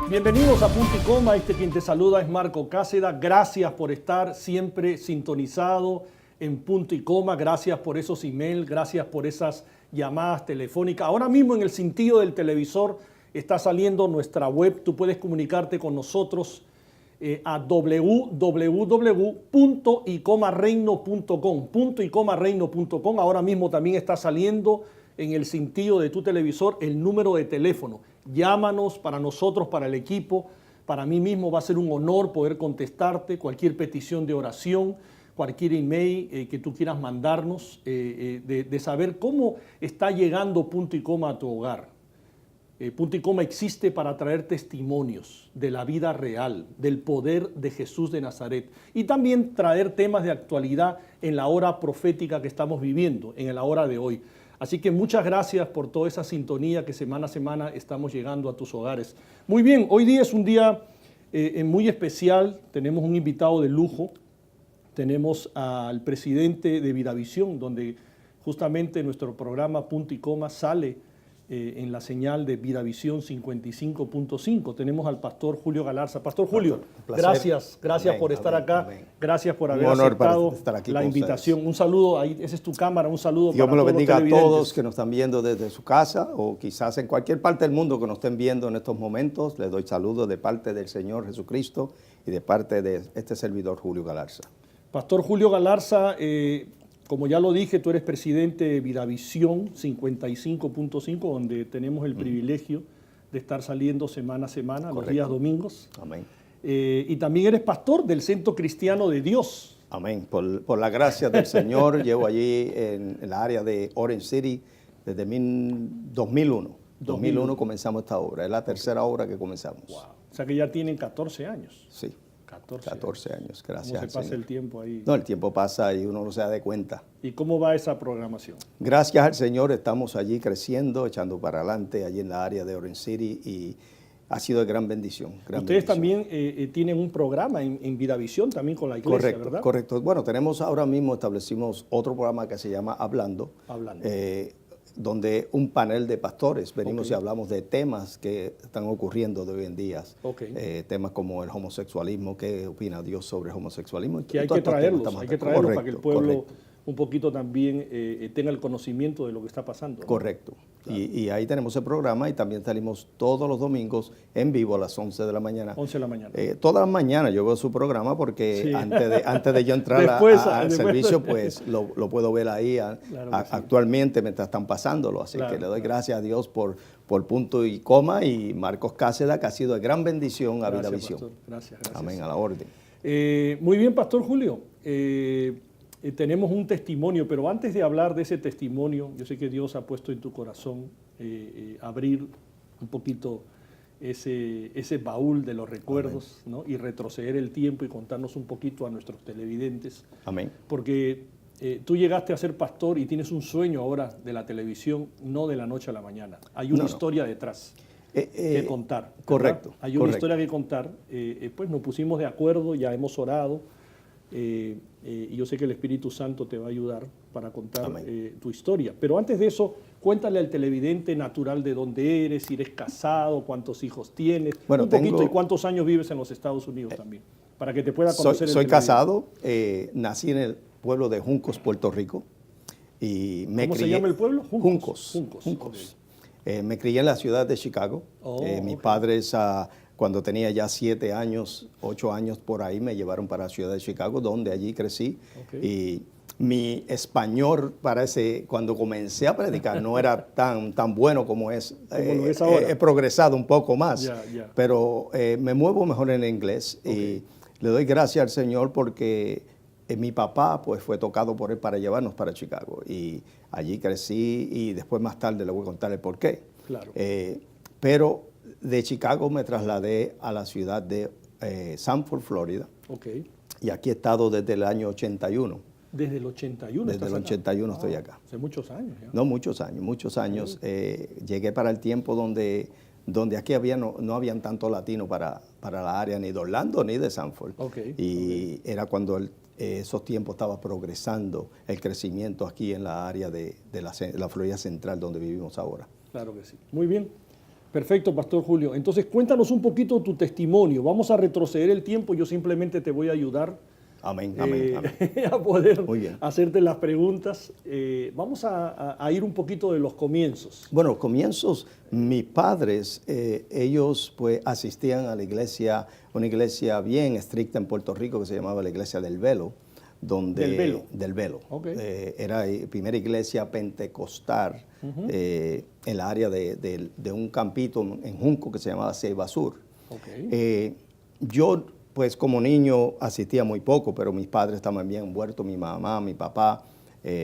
Bienvenidos a Punto y Coma. Quien te saluda es Marco Cáceda. Gracias por estar siempre sintonizado en Punto y Coma. Gracias por esos emails, gracias por esas llamadas telefónicas. Ahora mismo en el cintillo del televisor está saliendo nuestra web. Tú puedes comunicarte con nosotros a www.icomareino.com. .icomareino.com. Ahora mismo también está saliendo en el cintillo de tu televisor el número de teléfono. Llámanos, para nosotros, para el equipo, para mí mismo va a ser un honor poder contestarte cualquier petición de oración, cualquier email que tú quieras mandarnos, de saber cómo está llegando Punto y Coma a tu hogar. Punto y Coma existe para traer testimonios de la vida real, del poder de Jesús de Nazaret y también traer temas de actualidad en la hora profética que estamos viviendo, en la hora de hoy. Así que muchas gracias por toda esa sintonía que semana a semana estamos llegando a tus hogares. Muy bien, hoy día es un día muy especial. Tenemos un invitado de lujo. Tenemos al presidente de Vidavisión, donde justamente nuestro programa Punto y Coma sale en la señal de Vidavisión 55.5. Tenemos al pastor Julio Galarza. Pastor Julio, gracias amén, por estar acá. Amén. Gracias por haber aceptado la invitación. Un saludo, ahí, esa es tu cámara, un saludo. Dios me lo bendiga a todos que nos están viendo desde su casa o quizás en cualquier parte del mundo que nos estén viendo en estos momentos. Les doy saludos de parte del Señor Jesucristo y de parte de este servidor Julio Galarza. Pastor Julio Galarza, como ya lo dije, tú eres presidente de Vidavisión 55.5, donde tenemos el privilegio de estar saliendo semana a semana, correcto, los días domingos. Amén. Y también eres pastor del Centro Cristiano de Dios. Amén. Por la gracia del Señor, llevo allí en la área de Orange City desde 2001. 2001 comenzamos esta obra, es la tercera obra que comenzamos. Wow. O sea que ya tienen 14 años. Sí. 14 años, gracias. ¿Cómo se pasa el tiempo ahí? No, el tiempo pasa y uno no se da de cuenta. ¿Y cómo va esa programación? Gracias al Señor estamos allí creciendo, echando para adelante, allí en la área de Orange City y ha sido de gran bendición. Ustedes también tienen un programa en Vidavisión también con la iglesia, correcto, ¿verdad? Correcto. Bueno, establecimos otro programa que se llama Hablando. Donde un panel de pastores venimos y hablamos de temas que están ocurriendo de hoy en día. Temas como el homosexualismo, qué opina Dios sobre el homosexualismo. Que hay que traerlos para que el pueblo un poquito también tenga el conocimiento de lo que está pasando, ¿no? Correcto. Claro. Y ahí tenemos el programa y también salimos todos los domingos en vivo a las 11 de la mañana. 11 de la mañana. Todas las mañanas yo veo su programa porque sí, antes de yo entrar al servicio, pues lo puedo ver ahí claro actualmente mientras están pasándolo. Así que le doy gracias a Dios por Punto y Coma y Marcos Cáceda, que ha sido de gran bendición a Vidavisión. Gracias. Amén, a la orden. Muy bien, Pastor Julio. Tenemos un testimonio, pero antes de hablar de ese testimonio, yo sé que Dios ha puesto en tu corazón abrir un poquito ese baúl de los recuerdos, ¿no? Y retroceder el tiempo y contarnos un poquito a nuestros televidentes. Amén. Porque tú llegaste a ser pastor y tienes un sueño ahora de la televisión, no de la noche a la mañana. Hay una historia detrás que contar, ¿verdad? Correcto. Hay una historia que contar. Pues nos pusimos de acuerdo, ya hemos orado. Y yo sé que el Espíritu Santo te va a ayudar para contar tu historia. Pero antes de eso, cuéntale al televidente natural de dónde eres, si eres casado, cuántos hijos tienes, un poquito, y cuántos años vives en los Estados Unidos también, para que te pueda conocer. Soy casado, nací en el pueblo de Juncos, Puerto Rico. Y ¿Cómo se llama el pueblo? Juncos. Okay. Me crié en la ciudad de Chicago. Mis padres... Cuando tenía ya 7 años, 8 años por ahí, me llevaron para la ciudad de Chicago, donde allí crecí. Y mi español, cuando comencé a predicar, no era tan bueno como es ahora. He progresado un poco más, pero me muevo mejor en inglés. Y le doy gracias al Señor porque mi papá pues, fue tocado por él para llevarnos para Chicago. Y allí crecí y después más tarde le voy a contar el porqué. Claro. Pero de Chicago me trasladé a la ciudad de Sanford, Florida. Y aquí he estado desde el año 81. ¿Desde el 81? Desde el 81 estoy acá. Hace muchos años. ¿Ya? No, muchos años. Llegué para el tiempo donde donde aquí no habían tanto latinos para la área ni de Orlando ni de Sanford. Y era cuando esos tiempos estaba progresando el crecimiento aquí en la área de la Florida Central, donde vivimos ahora. Claro que sí. Muy bien. Perfecto, Pastor Julio. Entonces, cuéntanos un poquito tu testimonio. Vamos a retroceder el tiempo. Yo simplemente te voy a ayudar. Amén. A poder hacerte las preguntas. Vamos a ir un poquito de los comienzos. Bueno, los comienzos, mis padres, ellos pues asistían a la iglesia, una iglesia bien estricta en Puerto Rico que se llamaba la Iglesia del Velo. Del Velo. Okay. Era la primera iglesia pentecostal en la área de un campito en Junco que se llamaba Ceiba Sur. Okay. Yo, pues como niño asistía muy poco, pero mis padres estaban bien envueltos, mi mamá, mi papá.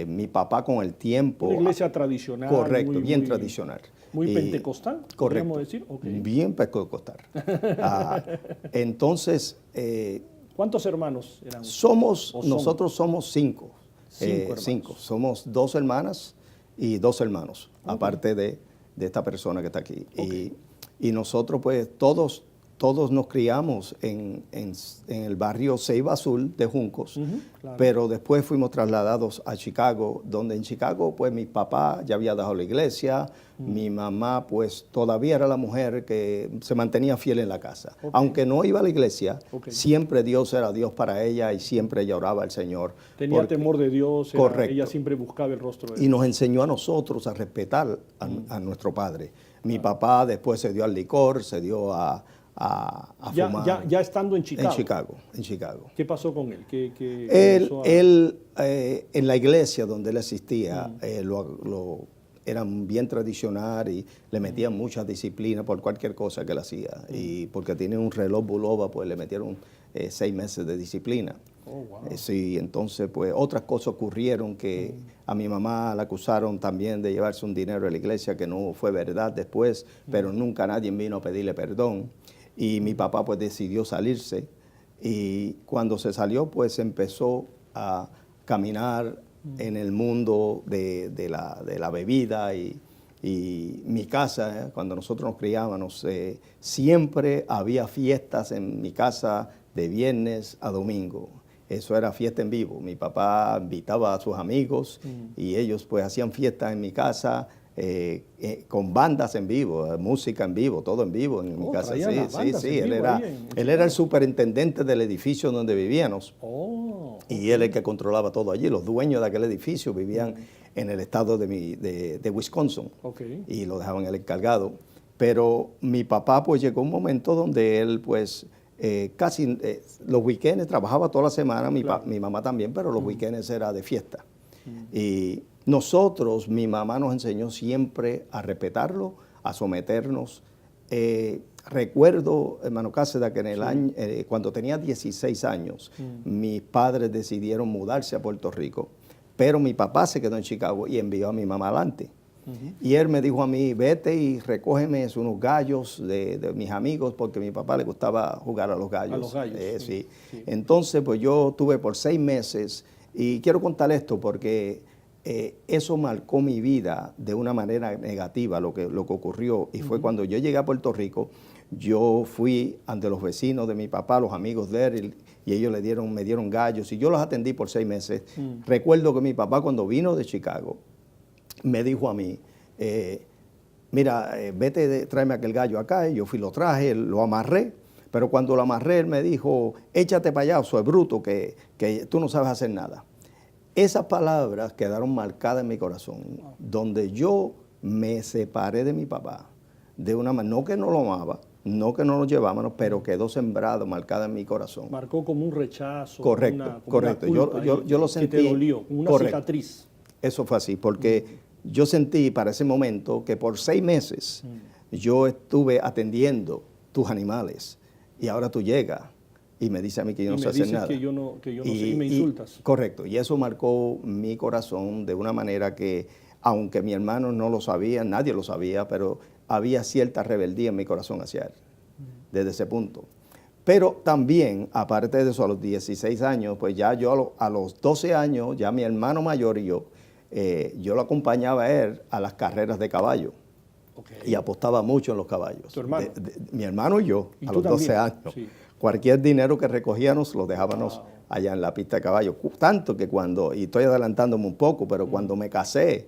Mi papá con el tiempo... Una iglesia tradicional. Correcto, bien tradicional. Muy pentecostal, correcto, podríamos decir. Okay. Bien pentecostal. Entonces... ¿cuántos hermanos eran? Nosotros somos cinco. Cinco. Somos 2 hermanas y 2 hermanos, aparte de esta persona que está aquí. Okay. Y nosotros pues todos nos criamos en el barrio Ceiba Azul de Juncos, claro. Pero después fuimos trasladados a Chicago, donde en Chicago pues mi papá ya había dejado la iglesia, mi mamá pues todavía era la mujer que se mantenía fiel en la casa. Okay. Aunque no iba a la iglesia, siempre Dios era Dios para ella y siempre ella oraba al Señor. Tenía temor de Dios, ella siempre buscaba el rostro de Dios. Y nos enseñó a nosotros a respetar a nuestro padre. Mi papá después se dio al licor, se dio a fumar. Ya estando en Chicago. En Chicago. ¿Qué pasó con él? Él en la iglesia donde él asistía, eran bien tradicional y le metían mucha disciplina por cualquier cosa que él hacía. Y porque tiene un reloj Bulova, pues le metieron 6 meses de disciplina. Oh, wow. Sí, entonces pues otras cosas ocurrieron que a mi mamá la acusaron también de llevarse un dinero a la iglesia que no fue verdad después, pero nunca nadie vino a pedirle perdón. Y mi papá pues decidió salirse y cuando se salió pues empezó a caminar en el mundo de la bebida y mi casa, cuando nosotros nos criábamos, siempre había fiestas en mi casa de viernes a domingo. Eso era fiesta en vivo. Mi papá invitaba a sus amigos y ellos pues hacían fiestas en mi casa. Con bandas en vivo, música en vivo, todo en vivo en mi casa. Sí. Él era el superintendente del edificio donde vivíamos. Y él el que controlaba todo allí. Los dueños de aquel edificio vivían en el estado de Wisconsin. Y lo dejaban el encargado. Pero mi papá pues llegó un momento donde él pues casi los weekends trabajaba toda la semana, mi mamá también, pero los weekends era de fiesta. Y nosotros, mi mamá nos enseñó siempre a respetarlo, a someternos. Recuerdo, hermano Cáceres, que en el año, cuando tenía 16 años, mis padres decidieron mudarse a Puerto Rico, pero mi papá se quedó en Chicago y envió a mi mamá adelante. Y él me dijo a mí, vete y recógeme unos gallos de mis amigos, porque a mi papá le gustaba jugar a los gallos. A los gallos, sí. Entonces, pues yo tuve por 6 meses, y quiero contar esto porque eso marcó mi vida de una manera negativa, lo que ocurrió. Y fue cuando yo llegué a Puerto Rico, yo fui ante los vecinos de mi papá, los amigos de él, y ellos me dieron gallos, y yo los atendí por 6 meses. Recuerdo que mi papá, cuando vino de Chicago, me dijo a mí, mira, vete, tráeme aquel gallo acá. Y yo fui, lo traje, lo amarré, pero cuando lo amarré, él me dijo, échate para allá, soy bruto, que tú no sabes hacer nada. Esas palabras quedaron marcadas en mi corazón, donde yo me separé de mi papá, de una manera, no que no lo amaba, no que no lo llevábamos, pero quedó sembrado, marcada en mi corazón. Marcó como un rechazo. Correcto. Una culpa yo lo sentí. Que te dolió, una cicatriz. Eso fue así, porque yo sentí para ese momento que por 6 meses yo estuve atendiendo tus animales y ahora tú llegas y me dices a mí que yo no sé hacer nada. Que yo no sé y me insultas. Correcto, y eso marcó mi corazón de una manera que, aunque mi hermano no lo sabía, nadie lo sabía, pero había cierta rebeldía en mi corazón hacia él, desde ese punto. Pero también, aparte de eso, a los 16 años, pues ya yo a los 12 años, ya mi hermano mayor y yo lo acompañaba a él a las carreras de caballo. Okay. Y apostaba mucho en los caballos. ¿Tu hermano? Mi hermano y yo, ¿Y a tú los 12 también? años. Sí. Cualquier dinero que recogíamos lo dejábamos allá en la pista de caballo. Tanto que y estoy adelantándome un poco, pero cuando me casé,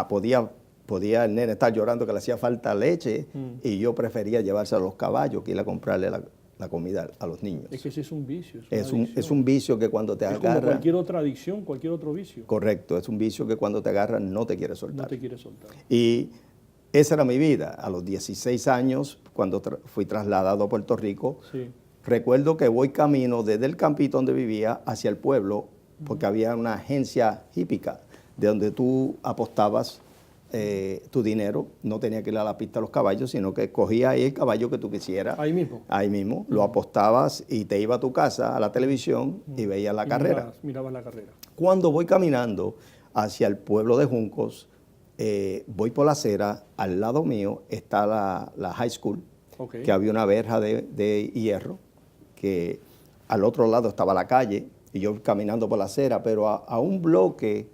podía el nene estar llorando que le hacía falta leche y yo prefería llevarse a los caballos que ir a comprarle la comida a los niños. Es que ese es un vicio. Es un vicio que cuando te agarra... como cualquier otra adicción, cualquier otro vicio. Correcto, es un vicio que cuando te agarra no te quiere soltar. No te quiere soltar. Y esa era mi vida. A los 16 años, cuando fui trasladado a Puerto Rico, Sí. recuerdo que voy camino desde el campito donde vivía hacia el pueblo, porque había una agencia hípica de donde tú apostabas tu dinero. No tenía que ir a la pista de los caballos, sino que cogías ahí el caballo que tú quisieras. Ahí mismo. Ahí mismo. Lo apostabas y te iba a tu casa, a la televisión, y veías la carrera. Mirabas la carrera. Cuando voy caminando hacia el pueblo de Juncos, voy por la acera, al lado mío está la high school, Okay. que había una verja de hierro, que al otro lado estaba la calle, y yo caminando por la acera, pero a un bloque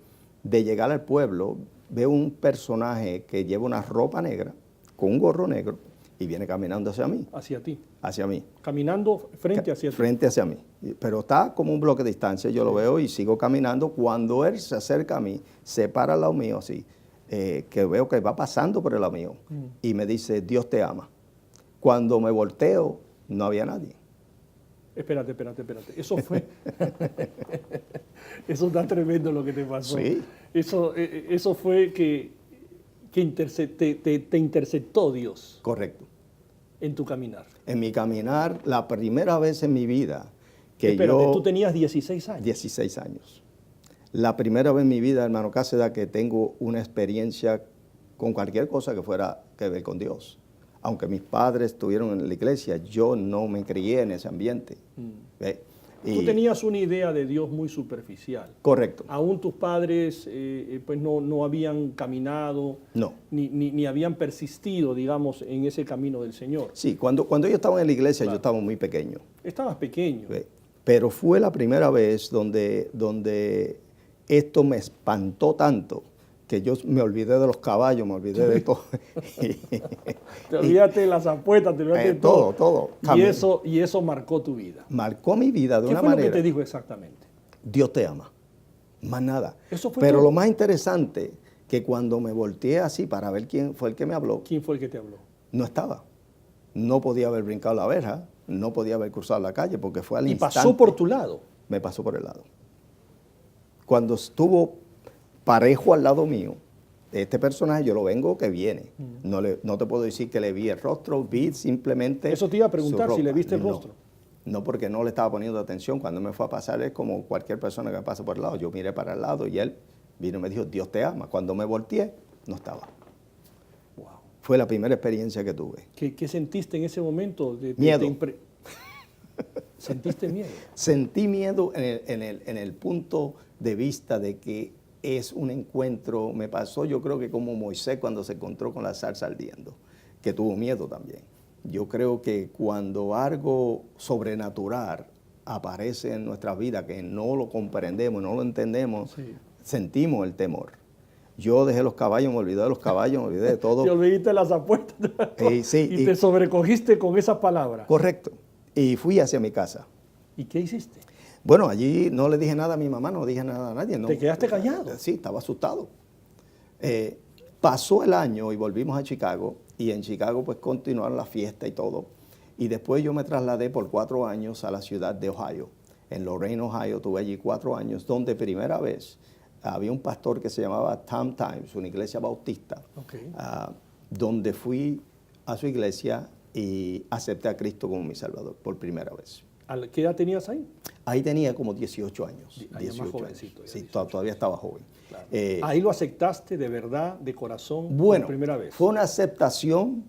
de llegar al pueblo, veo un personaje que lleva una ropa negra, con un gorro negro, y viene caminando hacia mí. Hacia ti. Hacia mí. Caminando frente hacia ti. Frente hacia mí. Pero está como un bloque de distancia, yo lo veo y sigo caminando. Cuando él se acerca a mí, se para al lado mío así, que veo que va pasando por el lado mío, y me dice, Dios te ama. Cuando me volteo, no había nadie. Espérate. Eso fue... Eso está tremendo lo que te pasó. Sí. Eso fue que te interceptó Dios. Correcto. En tu caminar. En mi caminar, la primera vez en mi vida que Espérate, yo... tú tenías 16 años. 16 años. La primera vez en mi vida, hermano Cáceres, que tengo una experiencia con cualquier cosa que fuera que ver con Dios. Aunque mis padres estuvieron en la iglesia, yo no me crié en ese ambiente. ¿Ve? Tú tenías una idea de Dios muy superficial. Correcto. Aún tus padres pues no habían caminado, No. ni habían persistido, digamos, en ese camino del Señor. Sí, cuando yo estaba en la iglesia, yo estaba muy pequeño. Estabas pequeño. ¿Ve? Pero fue la primera vez donde esto me espantó tanto que yo me olvidé de los caballos, me olvidé de todo. Te olvidaste de las apuestas, te olvidaste de todo. Todo. Y eso marcó tu vida. Marcó mi vida de una ¿Qué manera. fue lo que te dijo exactamente? Dios te ama. Más nada. Eso fue Pero todo. lo más interesante, que cuando me volteé así para ver quién fue el que me habló, ¿Quién fue el que te habló? no estaba. No podía haber brincado la verja, no podía haber cruzado la calle, porque fue al Y instante. pasó por tu lado. Me pasó por el lado. Cuando estuvo parejo al lado mío, este personaje yo lo vengo que viene. No te puedo decir que le vi el rostro, vi simplemente Eso te iba a preguntar, su si le ropa. viste el No, rostro. No, porque no le estaba poniendo atención. Cuando me fue a pasar es como cualquier persona que pasa por el lado. Yo miré para el lado y él vino y me dijo, Dios te ama. Cuando me volteé, no estaba. Wow. Fue la primera experiencia que tuve. ¿Qué sentiste en ese momento? Miedo. ¿Sentiste miedo? Sentí miedo en el punto de vista de que es un encuentro, me pasó yo creo que como Moisés cuando se encontró con la zarza ardiendo, que tuvo miedo también. Yo creo que cuando algo sobrenatural aparece en nuestra vida, que no lo comprendemos, no lo entendemos, Sí. sentimos el temor. Yo dejé los caballos, me olvidé de los caballos, me olvidé de todo. Te olvidaste de las apuestas Sí, y te sobrecogiste con esas palabras. Correcto. Y fui hacia mi casa. ¿Y qué hiciste? Bueno, allí no le dije nada a mi mamá, no dije nada a nadie. No. ¿Te quedaste callado? Sí, estaba asustado. Pasó el año y volvimos a Chicago, y en Chicago pues continuaron la fiesta y todo. Y después yo me trasladé por 4 años a la ciudad de Ohio. En Lorain, Ohio, tuve allí 4 años, donde primera vez había un pastor que se llamaba Tom Times, una iglesia bautista, Okay. donde fui a su iglesia y acepté a Cristo como mi Salvador por primera vez. ¿Qué edad tenías ahí? Ahí tenía como 18 años. Ahí ya más 18 jovencito, años. ya Sí, 18. todavía estaba joven. Claro. Eh, Ahí lo aceptaste de verdad, de corazón, bueno, por primera vez. fue una aceptación,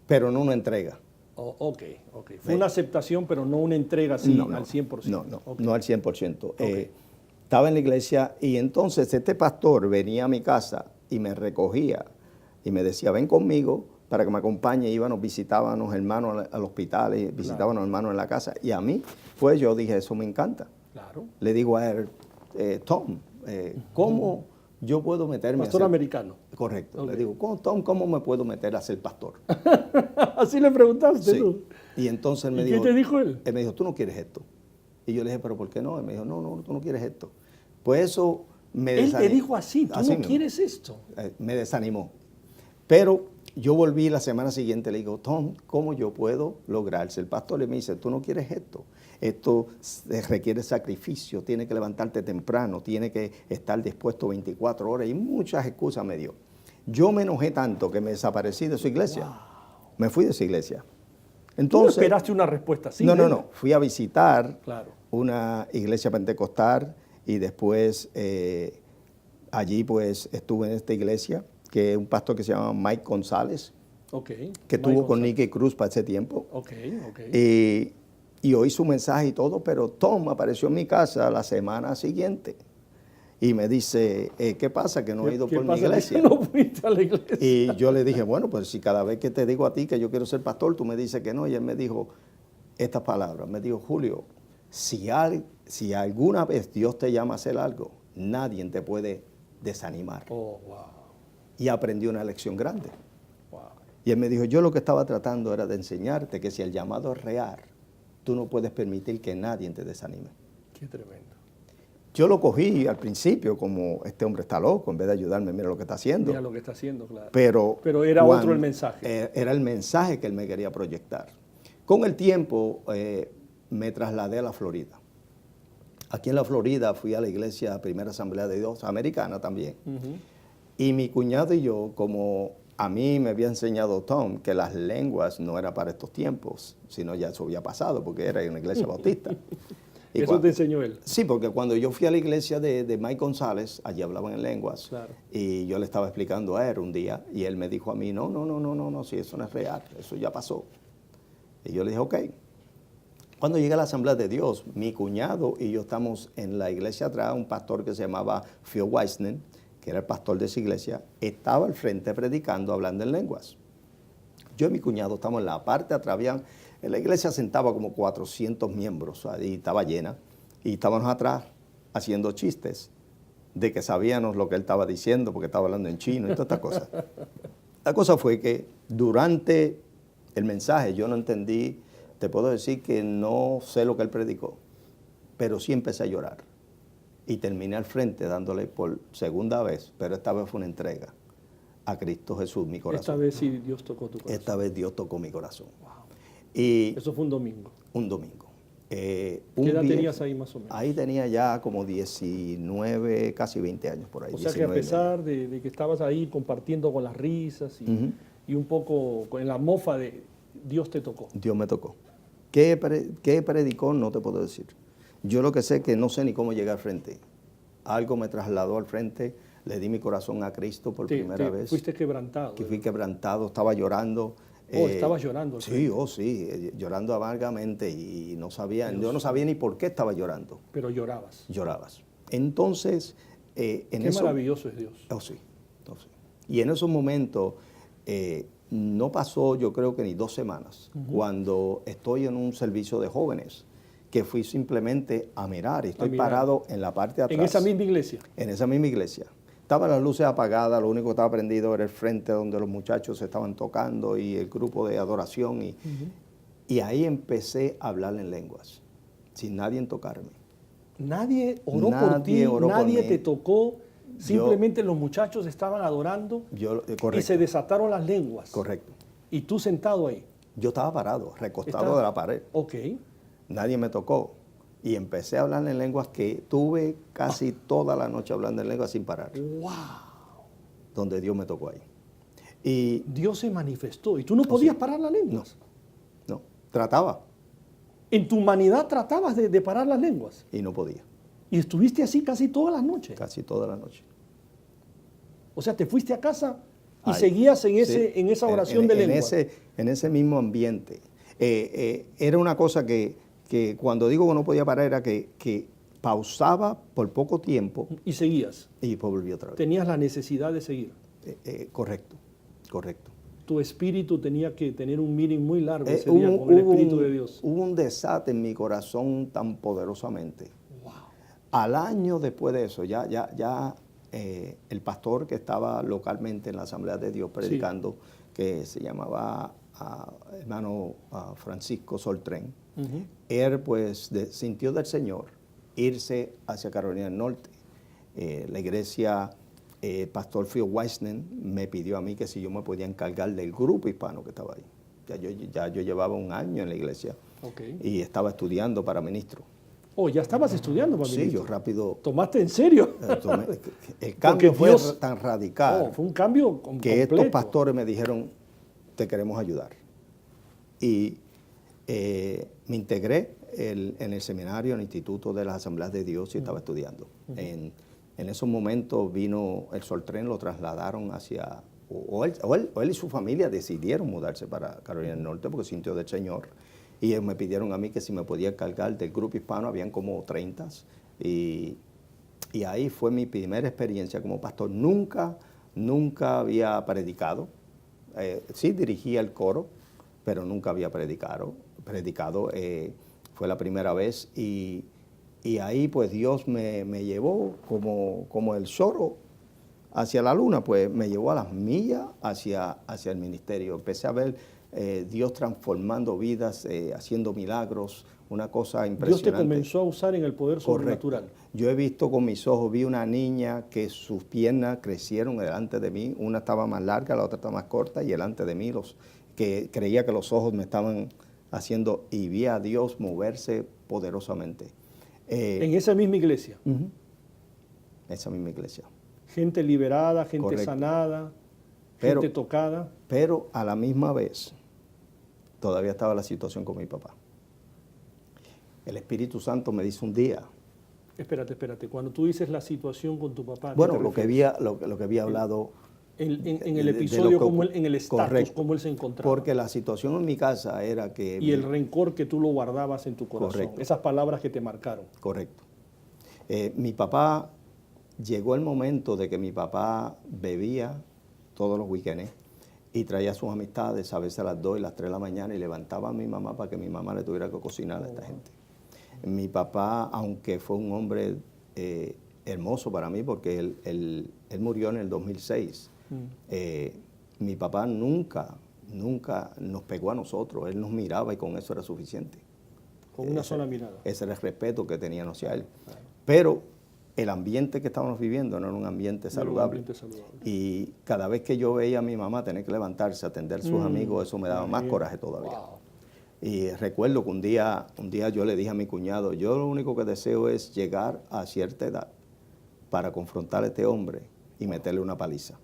pero no una entrega. Ok. Fue una aceptación, pero no una entrega así al 100%. No, Ok. no al 100%. Estaba en la iglesia y entonces este pastor venía a mi casa y me recogía y me decía, ven conmigo para que me acompañe. Íbamos, visitábamos hermanos al hospital y visitábamos hermanos en la casa. Y a mí, pues yo dije, eso me encanta. Claro. Le digo a él, Tom, ¿cómo yo puedo meterme Pastor a ser... americano. Correcto. Ok. Le digo, Tom, ¿cómo me puedo meter a ser pastor? Así le preguntaste Sí. tú. Y entonces él me ¿Y dijo... qué te dijo él? Él me dijo, tú no quieres esto. Y yo le dije, ¿pero por qué no? Él me dijo, no, tú no quieres esto. Pues eso me Él te desanimó. dijo así, tú Así no mismo. quieres esto. Me desanimó. Pero yo volví la semana siguiente, le digo, Tom, ¿cómo yo puedo lograr ser pastor? Y me dice, tú no quieres esto. Esto requiere sacrificio, tiene que levantarte temprano, tiene que estar dispuesto 24 horas y muchas excusas me dio. Yo me enojé tanto que me desaparecí de su iglesia. Wow. Me fui de su iglesia. Tú no Entonces, esperaste una respuesta así. no. Fui a visitar Claro. una iglesia pentecostal y después allí pues estuve en esta iglesia, que es un pastor que se llama Mike González, Ok. que tuvo con Nicky Cruz para ese tiempo. Ok. Y oí su mensaje y todo, pero Tom apareció en mi casa la semana siguiente y me dice, ¿qué pasa? Que no he ido por mi iglesia. No fuiste a la iglesia. Y yo le dije, bueno, pues si cada vez que te digo a ti que yo quiero ser pastor, tú me dices que no. Y él me dijo estas palabras, me dijo, Julio, si alguna vez Dios te llama a hacer algo, nadie te puede desanimar. Oh, wow. Y aprendí una lección grande. Wow. Y él me dijo, yo lo que estaba tratando era de enseñarte que si el llamado es real, tú no puedes permitir que nadie te desanime. Qué tremendo. Yo lo cogí al principio como este hombre está loco, en vez de ayudarme, mira lo que está haciendo. Mira lo que está haciendo, claro. Pero era otro el mensaje. Era el mensaje que él me quería proyectar. Con el tiempo me trasladé a la Florida. Aquí en la Florida fui a la iglesia Primera Asamblea de Dios, americana también. Y mi cuñado y yo, como a mí me había enseñado Tom que las lenguas no eran para estos tiempos, sino ya eso había pasado porque era una iglesia bautista. Y Eso te enseñó él. Sí, porque cuando yo fui a la iglesia de Mike González, allí hablaban en lenguas, Claro. y yo le estaba explicando a él un día, y él me dijo a mí, no, si eso no es real, eso ya pasó. Y yo le dije, ok. Cuando llegué a la Asamblea de Dios, mi cuñado y yo estamos en la iglesia atrás, un pastor que se llamaba Phil Weisner, que era el pastor de esa iglesia, estaba al frente predicando, hablando en lenguas. Yo y mi cuñado estamos en la parte de atrás, en la iglesia sentaba como 400 miembros, y estaba llena, y estábamos atrás haciendo chistes de que sabíamos lo que él estaba diciendo, porque estaba hablando en chino y todas estas cosas. La cosa fue que durante el mensaje yo no entendí, te puedo decir que no sé lo que él predicó, pero sí empecé a llorar. Y terminé al frente dándole por segunda vez, pero esta vez fue una entrega a Cristo Jesús, mi corazón. Esta vez sí Dios tocó tu corazón. Esta vez Dios tocó mi corazón. Wow. Y Eso fue un domingo. un domingo. ¿Qué edad tenías ahí más o menos? Ahí tenía ya como 19, casi 20 años por ahí. O sea que a pesar de que estabas ahí compartiendo con las risas y un poco con la mofa de Dios te tocó. Dios me tocó. ¿Qué predicó? No te puedo decir. Yo lo que sé es que no sé ni cómo llegar al frente. Algo me trasladó al frente, le di mi corazón a Cristo por primera vez. Fuiste quebrantado. Que fui quebrantado, estaba llorando. Estabas llorando. Sí, llorando amargamente y no sabía, yo no sabía ni por qué estaba llorando. Pero llorabas. Llorabas. Entonces, Qué maravilloso es Dios. Sí. Y en esos momentos, no pasó yo creo que ni 2 semanas, cuando estoy en un servicio de jóvenes, que fui simplemente a mirar, y estoy parado en la parte de atrás. ¿En esa misma iglesia? En esa misma iglesia. Estaban las luces apagadas, lo único que estaba prendido era el frente donde los muchachos estaban tocando y el grupo de adoración. Y ahí empecé a hablar en lenguas, sin nadie tocarme. Nadie oró por ti, nadie te tocó, simplemente los muchachos estaban adorando y se desataron las lenguas. Correcto. Y tú sentado ahí. Yo estaba parado, recostado de la pared. Ok. Nadie me tocó. Y empecé a hablar en lenguas que tuve casi toda la noche hablando en lenguas sin parar. ¡Wow! Donde Dios me tocó ahí. Y Dios se manifestó. ¿Y tú no podías parar las lenguas? No, trataba. En tu humanidad tratabas de parar las lenguas. Y no podía. Y estuviste así casi todas las noches. Casi toda la noche. O sea, te fuiste a casa y seguías en esa oración de lenguas. En ese mismo ambiente. Era una cosa que cuando digo que no podía parar era que pausaba por poco tiempo. Y seguías. Y después volví otra vez. Tenías la necesidad de seguir. Correcto. Tu espíritu tenía que tener un meeting muy largo ese día con el Espíritu de Dios. Hubo un desate en mi corazón tan poderosamente. Wow. Al año después de eso, ya el pastor que estaba localmente en la Asamblea de Dios predicando, que se llamaba hermano Francisco Soltrén, él pues sintió del Señor irse hacia Carolina del Norte. La iglesia, pastor Phil Weisner me pidió a mí que si yo me podía encargar del grupo hispano que estaba ahí. Ya yo llevaba un año en la iglesia y estaba estudiando para ministro. Oh, ya estabas estudiando para ministro. Sí, yo rápido. ¿Tomaste en serio? El cambio fue tan radical. Fue un cambio completo. Que estos pastores me dijeron, te queremos ayudar. Y me integré en el seminario, en el Instituto de las Asambleas de Dios y estaba estudiando. En esos momentos vino el Soltrén, lo trasladaron hacia... O él y su familia decidieron mudarse para Carolina del Norte porque sintió del Señor. Y ellos me pidieron a mí que si me podía encargar del grupo hispano, habían como 30. Y ahí fue mi primera experiencia como pastor. Nunca había predicado. Sí dirigía el coro, pero nunca había predicado. Fue la primera vez. Y ahí pues Dios me llevó como el zorro hacia la luna, pues me llevó a las millas hacia el ministerio. Empecé a ver Dios transformando vidas, haciendo milagros, una cosa impresionante. Dios te comenzó a usar en el poder sobrenatural. Correcto. Yo he visto con mis ojos, vi una niña que sus piernas crecieron delante de mí, una estaba más larga, la otra estaba más corta, y delante de mí que creía que los ojos me estaban haciendo, y vi a Dios moverse poderosamente. ¿En esa misma iglesia? Esa misma iglesia. Gente liberada, gente Correcto. sanada, gente tocada. Pero a la misma vez, todavía estaba la situación con mi papá. El Espíritu Santo me dice un día. Espérate. Cuando tú dices la situación con tu papá. Bueno, lo que había hablado. En el episodio, en el estatus, cómo él se encontraba. Porque la situación en mi casa era que... Y el rencor que tú lo guardabas en tu corazón. Correcto. Esas palabras que te marcaron. Correcto. Mi papá, llegó el momento de que mi papá bebía todos los weekends y traía a sus amistades a veces a las 2 y las 3 de la mañana y levantaba a mi mamá para que mi mamá le tuviera que cocinar a esta gente. Mi papá, aunque fue un hombre hermoso para mí, porque él murió en el 2006, mi papá nunca nos pegó a nosotros, él nos miraba y con eso era suficiente. Con una sola mirada. Ese era el respeto que teníamos hacia él. Claro. Pero el ambiente que estábamos viviendo no era un ambiente saludable. Y cada vez que yo veía a mi mamá tener que levantarse, atender a sus amigos, eso me daba más coraje todavía. Wow. Y recuerdo que un día yo le dije a mi cuñado, yo lo único que deseo es llegar a cierta edad para confrontar a este hombre y meterle una paliza.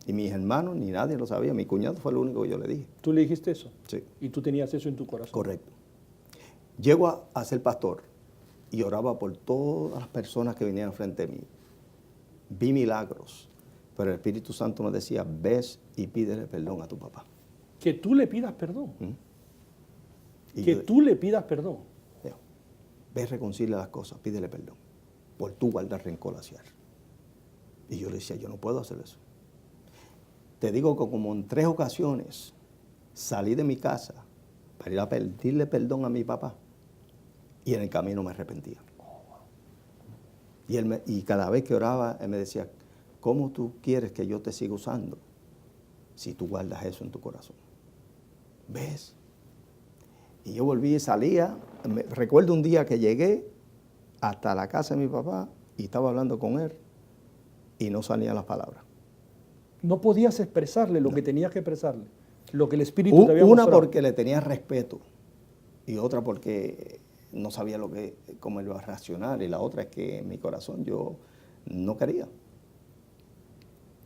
Y mis hermanos ni nadie lo sabía, mi cuñado fue el único que yo le dije. ¿Tú le dijiste eso? Sí. ¿Y tú tenías eso en tu corazón? Correcto. Llego a ser pastor y oraba por todas las personas que vinieran frente a mí. Vi milagros, pero el Espíritu Santo me decía, ves y pídele perdón a tu papá. Que tú le pidas perdón. Tú le pidas perdón. Ve, reconcilia las cosas, pídele perdón, por tú guardar rencor hacia él. Y yo le decía, yo no puedo hacer eso. Te digo que como en 3 ocasiones salí de mi casa para ir a pedirle perdón a mi papá. Y en el camino me arrepentía. Y cada vez que oraba, él me decía, ¿cómo tú quieres que yo te siga usando si tú guardas eso en tu corazón? ¿Ves? Y yo volví y salía. Recuerdo un día que llegué hasta la casa de mi papá y estaba hablando con él y no salían las palabras. No podías expresarle lo que tenías que expresarle, lo que el Espíritu te había mostrado. Una porque le tenía respeto y otra porque no sabía cómo él iba a reaccionar, y la otra es que en mi corazón yo no quería.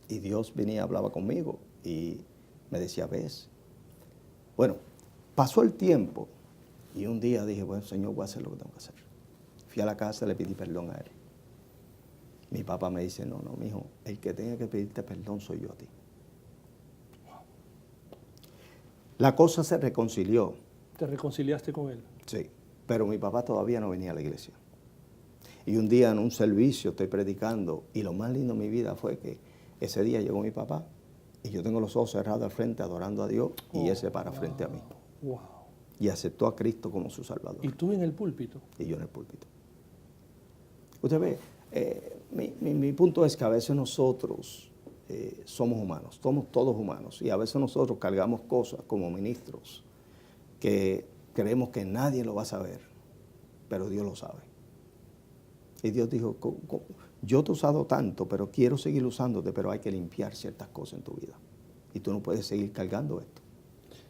Y Dios venía y hablaba conmigo y me decía, ves. Bueno, pasó el tiempo y un día dije, bueno, Señor, voy a hacer lo que tengo que hacer. Fui a la casa, le pedí perdón a él. Mi papá me dice, no, mijo, el que tenga que pedirte perdón soy yo a ti. La cosa se reconcilió. ¿Te reconciliaste con él? Sí. Pero mi papá todavía no venía a la iglesia. Y un día en un servicio estoy predicando y lo más lindo de mi vida fue que ese día llegó mi papá y yo tengo los ojos cerrados al frente adorando a Dios y él se para frente a mí. Wow. Y aceptó a Cristo como su Salvador. ¿Y tú en el púlpito? Y yo en el púlpito. Usted ve, Mi punto es que a veces nosotros somos humanos, somos todos humanos, y a veces nosotros cargamos cosas como ministros que creemos que nadie lo va a saber, pero Dios lo sabe. Y Dios dijo, yo te he usado tanto, pero quiero seguir usándote, pero hay que limpiar ciertas cosas en tu vida. Y tú no puedes seguir cargando esto.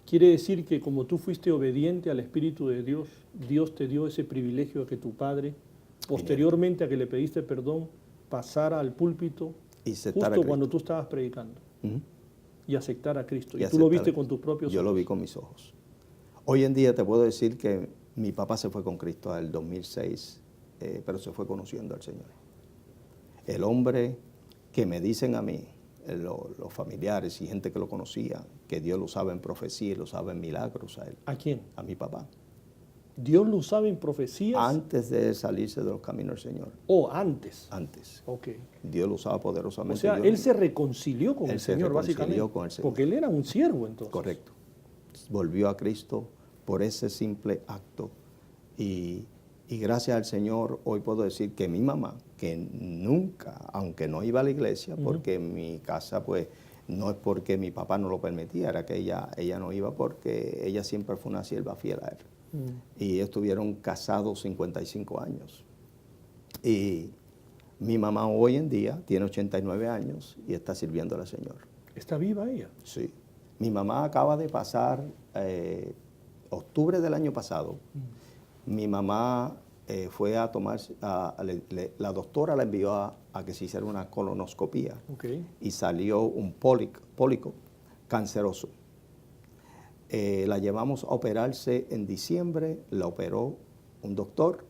Quiere decir que como tú fuiste obediente al Espíritu de Dios, Dios te dio ese privilegio a que tu padre, posteriormente a que le pediste perdón, pasara al púlpito Y justo cuando tú estabas predicando. Y aceptar a Cristo. Y tú aceptar lo viste con tus propios ojos. Yo lo vi con mis ojos. Hoy en día te puedo decir que mi papá se fue con Cristo en el 2006, pero se fue conociendo al Señor. El hombre que me dicen a mí, los familiares y gente que lo conocía, que Dios lo usaba en profecía y lo usaba en milagros a él. ¿A quién? A mi papá. ¿Dios lo usaba en profecías? Antes de salirse de los caminos del Señor. ¿O antes? Antes. Ok. Dios lo usaba poderosamente. O sea, él se reconcilió con el Señor, básicamente. Con el Señor. Porque él era un siervo entonces. Correcto. Volvió a Cristo por ese simple acto. Y gracias al Señor, hoy puedo decir que mi mamá, que nunca, aunque no iba a la iglesia, porque en mi casa, pues, no es porque mi papá no lo permitía, era que ella no iba porque ella siempre fue una sierva fiel a él. Y estuvieron casados 55 años. Y mi mamá hoy en día tiene 89 años y está sirviendo al Señor. ¿Está viva ella? Sí. Mi mamá acaba de pasar, octubre del año pasado, mi mamá fue a tomarse, la doctora la envió a que se hiciera una colonoscopía. Y salió un pólipo canceroso. La llevamos a operarse en diciembre, la operó un doctor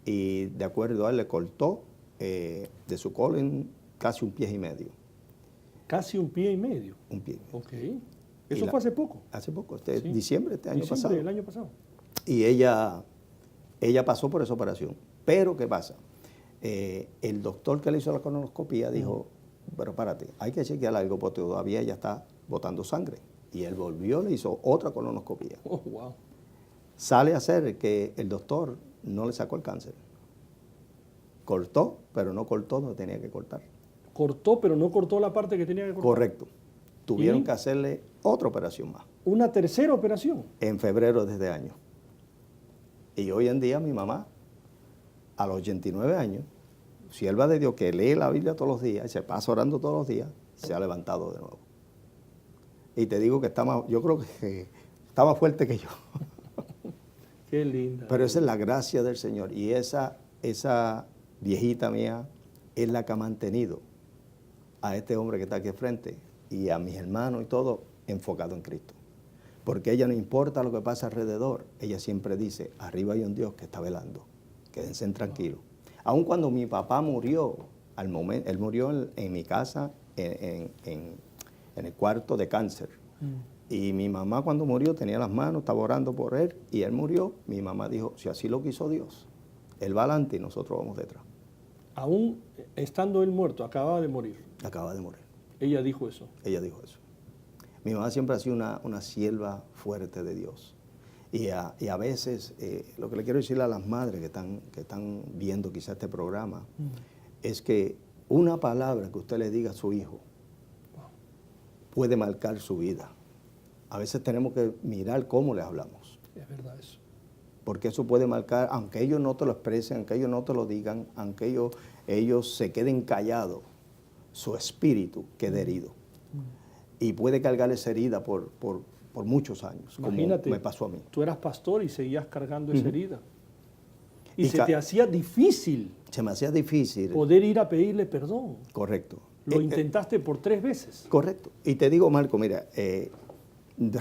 y de acuerdo a él le cortó de su colon casi 1,5 pies. ¿Casi 1,5 pies? 1 pie. Ok. ¿Eso fue hace poco? Hace poco, Sí. diciembre, año pasado. El año pasado. Y ella pasó por esa operación. Pero, ¿qué pasa? El doctor que le hizo la colonoscopía dijo, pero párate, hay que chequear algo porque todavía ella está botando sangre. Y él volvió, le hizo otra colonoscopía. Oh, wow. Sale a ser que el doctor no le sacó el cáncer. Cortó, pero no cortó donde tenía que cortar. Cortó, pero no cortó la parte que tenía que cortar. Correcto. Tuvieron que hacerle otra operación más. ¿Una tercera operación? En febrero de este año. Y hoy en día mi mamá, a los 89 años, sierva de Dios que lee la Biblia todos los días y se pasa orando todos los días, se ha levantado de nuevo. Y te digo que yo creo que está más fuerte que yo. Qué linda. Pero esa es la gracia del Señor. Y esa viejita mía es la que ha mantenido a este hombre que está aquí frente y a mis hermanos y todo enfocado en Cristo. Porque ella no importa lo que pasa alrededor, ella siempre dice, arriba hay un Dios que está velando, quédense tranquilos. Aun cuando mi papá murió, al momento, él murió en mi casa, en el cuarto de cáncer. Y mi mamá cuando murió tenía las manos, estaba orando por él, y él murió. Mi mamá dijo, si así lo quiso Dios, él va adelante y nosotros vamos detrás. Aún estando él muerto, acababa de morir. Acaba de morir. Ella dijo eso. Ella dijo eso. Mi mamá siempre ha sido una sierva fuerte de Dios. Y a veces, lo que le quiero decir a las madres que están viendo quizá este programa, es que una palabra que usted le diga a su hijo puede marcar su vida. A veces tenemos que mirar cómo les hablamos. Es verdad eso. Porque eso puede marcar, aunque ellos no te lo expresen, aunque ellos no te lo digan, aunque ellos se queden callados, su espíritu queda herido. Y puede cargar esa herida por muchos años, Imagínate, como me pasó a mí. Tú eras pastor y seguías cargando esa herida. Y se te hacía difícil. Se me hacía difícil. Poder ir a pedirle perdón. Correcto. Lo intentaste por 3 veces. Correcto. Y te digo, Marco, mira,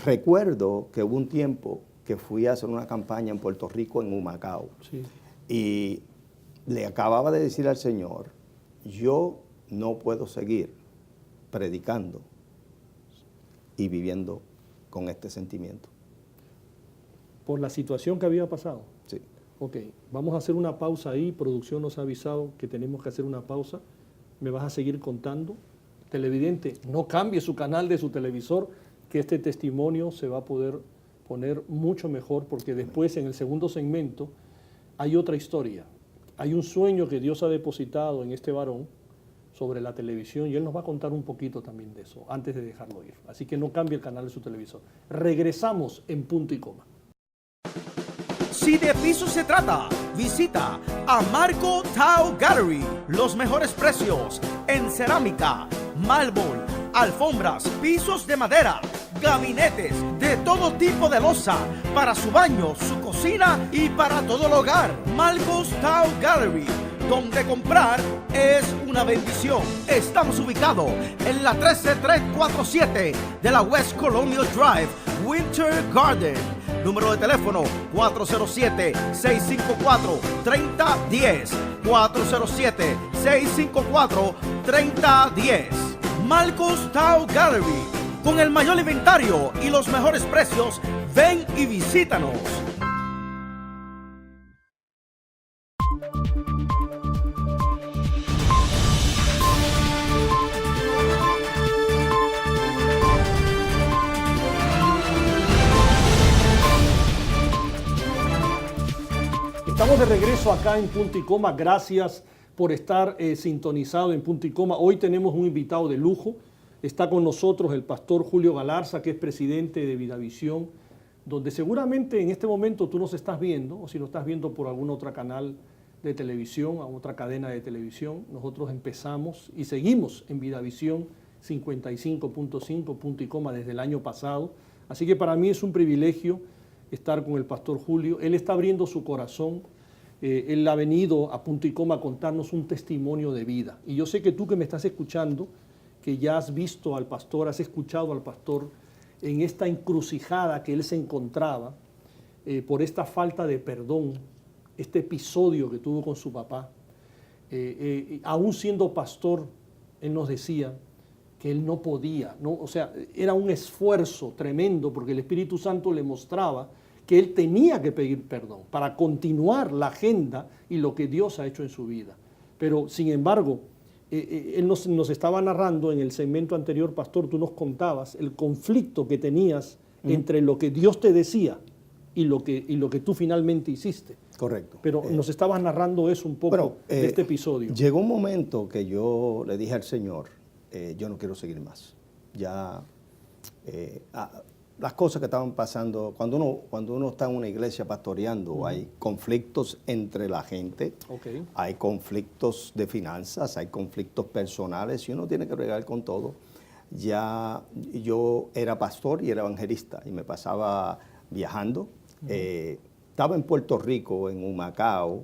recuerdo que hubo un tiempo que fui a hacer una campaña en Puerto Rico, en Humacao. Sí. Y le acababa de decir al Señor, yo no puedo seguir predicando y viviendo con este sentimiento. Por la situación que había pasado. Sí. Ok, vamos a hacer una pausa ahí. Producción nos ha avisado que tenemos que hacer una pausa. ¿Me vas a seguir contando? Televidente, no cambie su canal de su televisor, que este testimonio se va a poder poner mucho mejor, porque después en el segundo segmento hay otra historia Hay un sueño que Dios ha depositado en este varón sobre la televisión y él nos va a contar un poquito también de eso antes de dejarlo ir. Así que no cambie el canal de su televisor. Regresamos en Punto y Coma. Si de pisos se trata, visita a Marco Tile Gallery. Los mejores precios en cerámica, mármol, alfombras, pisos de madera, gabinetes de todo tipo de loza para su baño, su cocina y para todo el hogar. Marco's Tile Gallery, donde comprar es una bendición. Estamos ubicados en la 13347 de la West Colonial Drive, Winter Garden. Número de teléfono 407-654-3010. 407-654-3010. Marco's Tile Gallery. Con el mayor inventario y los mejores precios, ven y visítanos. Estamos de regreso acá en Punto y Coma. Gracias por estar sintonizado en Punto y Coma. Hoy tenemos un invitado de lujo. Está con nosotros el pastor Julio Galarza, que es presidente de Vidavisión, donde seguramente en este momento tú nos estás viendo, o si nos estás viendo por algún otro canal de televisión, a otra cadena de televisión. Nosotros empezamos y seguimos en Vidavisión 55.5 Punto y Coma desde el año pasado. Así que para mí es un privilegio estar con el pastor Julio. Él está abriendo su corazón. Él ha venido a Punto y Coma a contarnos un testimonio de vida. Y yo sé que tú que me estás escuchando, que ya has visto al pastor, has escuchado al pastor en esta encrucijada que él se encontraba por esta falta de perdón, este episodio que tuvo con su papá. Aún siendo pastor, él nos decía que él no podía, ¿no? O sea, era un esfuerzo tremendo porque el Espíritu Santo le mostraba que él tenía que pedir perdón para continuar la agenda y lo que Dios ha hecho en su vida. Pero, sin embargo, él nos estaba narrando en el segmento anterior, pastor, tú nos contabas el conflicto que tenías entre lo que Dios te decía y lo que tú finalmente hiciste. Correcto. Pero nos estabas narrando eso un poco de este episodio. Llegó un momento que yo le dije al Señor, yo no quiero seguir más. Ya las cosas que estaban pasando, cuando uno está en una iglesia pastoreando, hay conflictos entre la gente, hay conflictos de finanzas, hay conflictos personales, y uno tiene que bregar con todo. Ya yo era pastor y era evangelista, y me pasaba viajando. Estaba en Puerto Rico, en Humacao,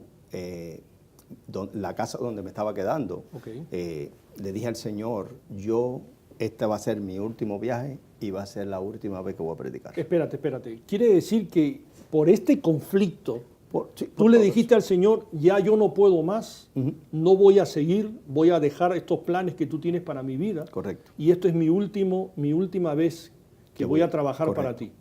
la casa donde me estaba quedando. Le dije al Señor, este va a ser mi último viaje y va a ser la última vez que voy a predicar. Espérate. Quiere decir que por este conflicto, tú le dijiste al Señor, ya yo no puedo más, no voy a seguir, voy a dejar estos planes que tú tienes para mi vida. Correcto. Y esto es mi última vez que voy a trabajar para ti.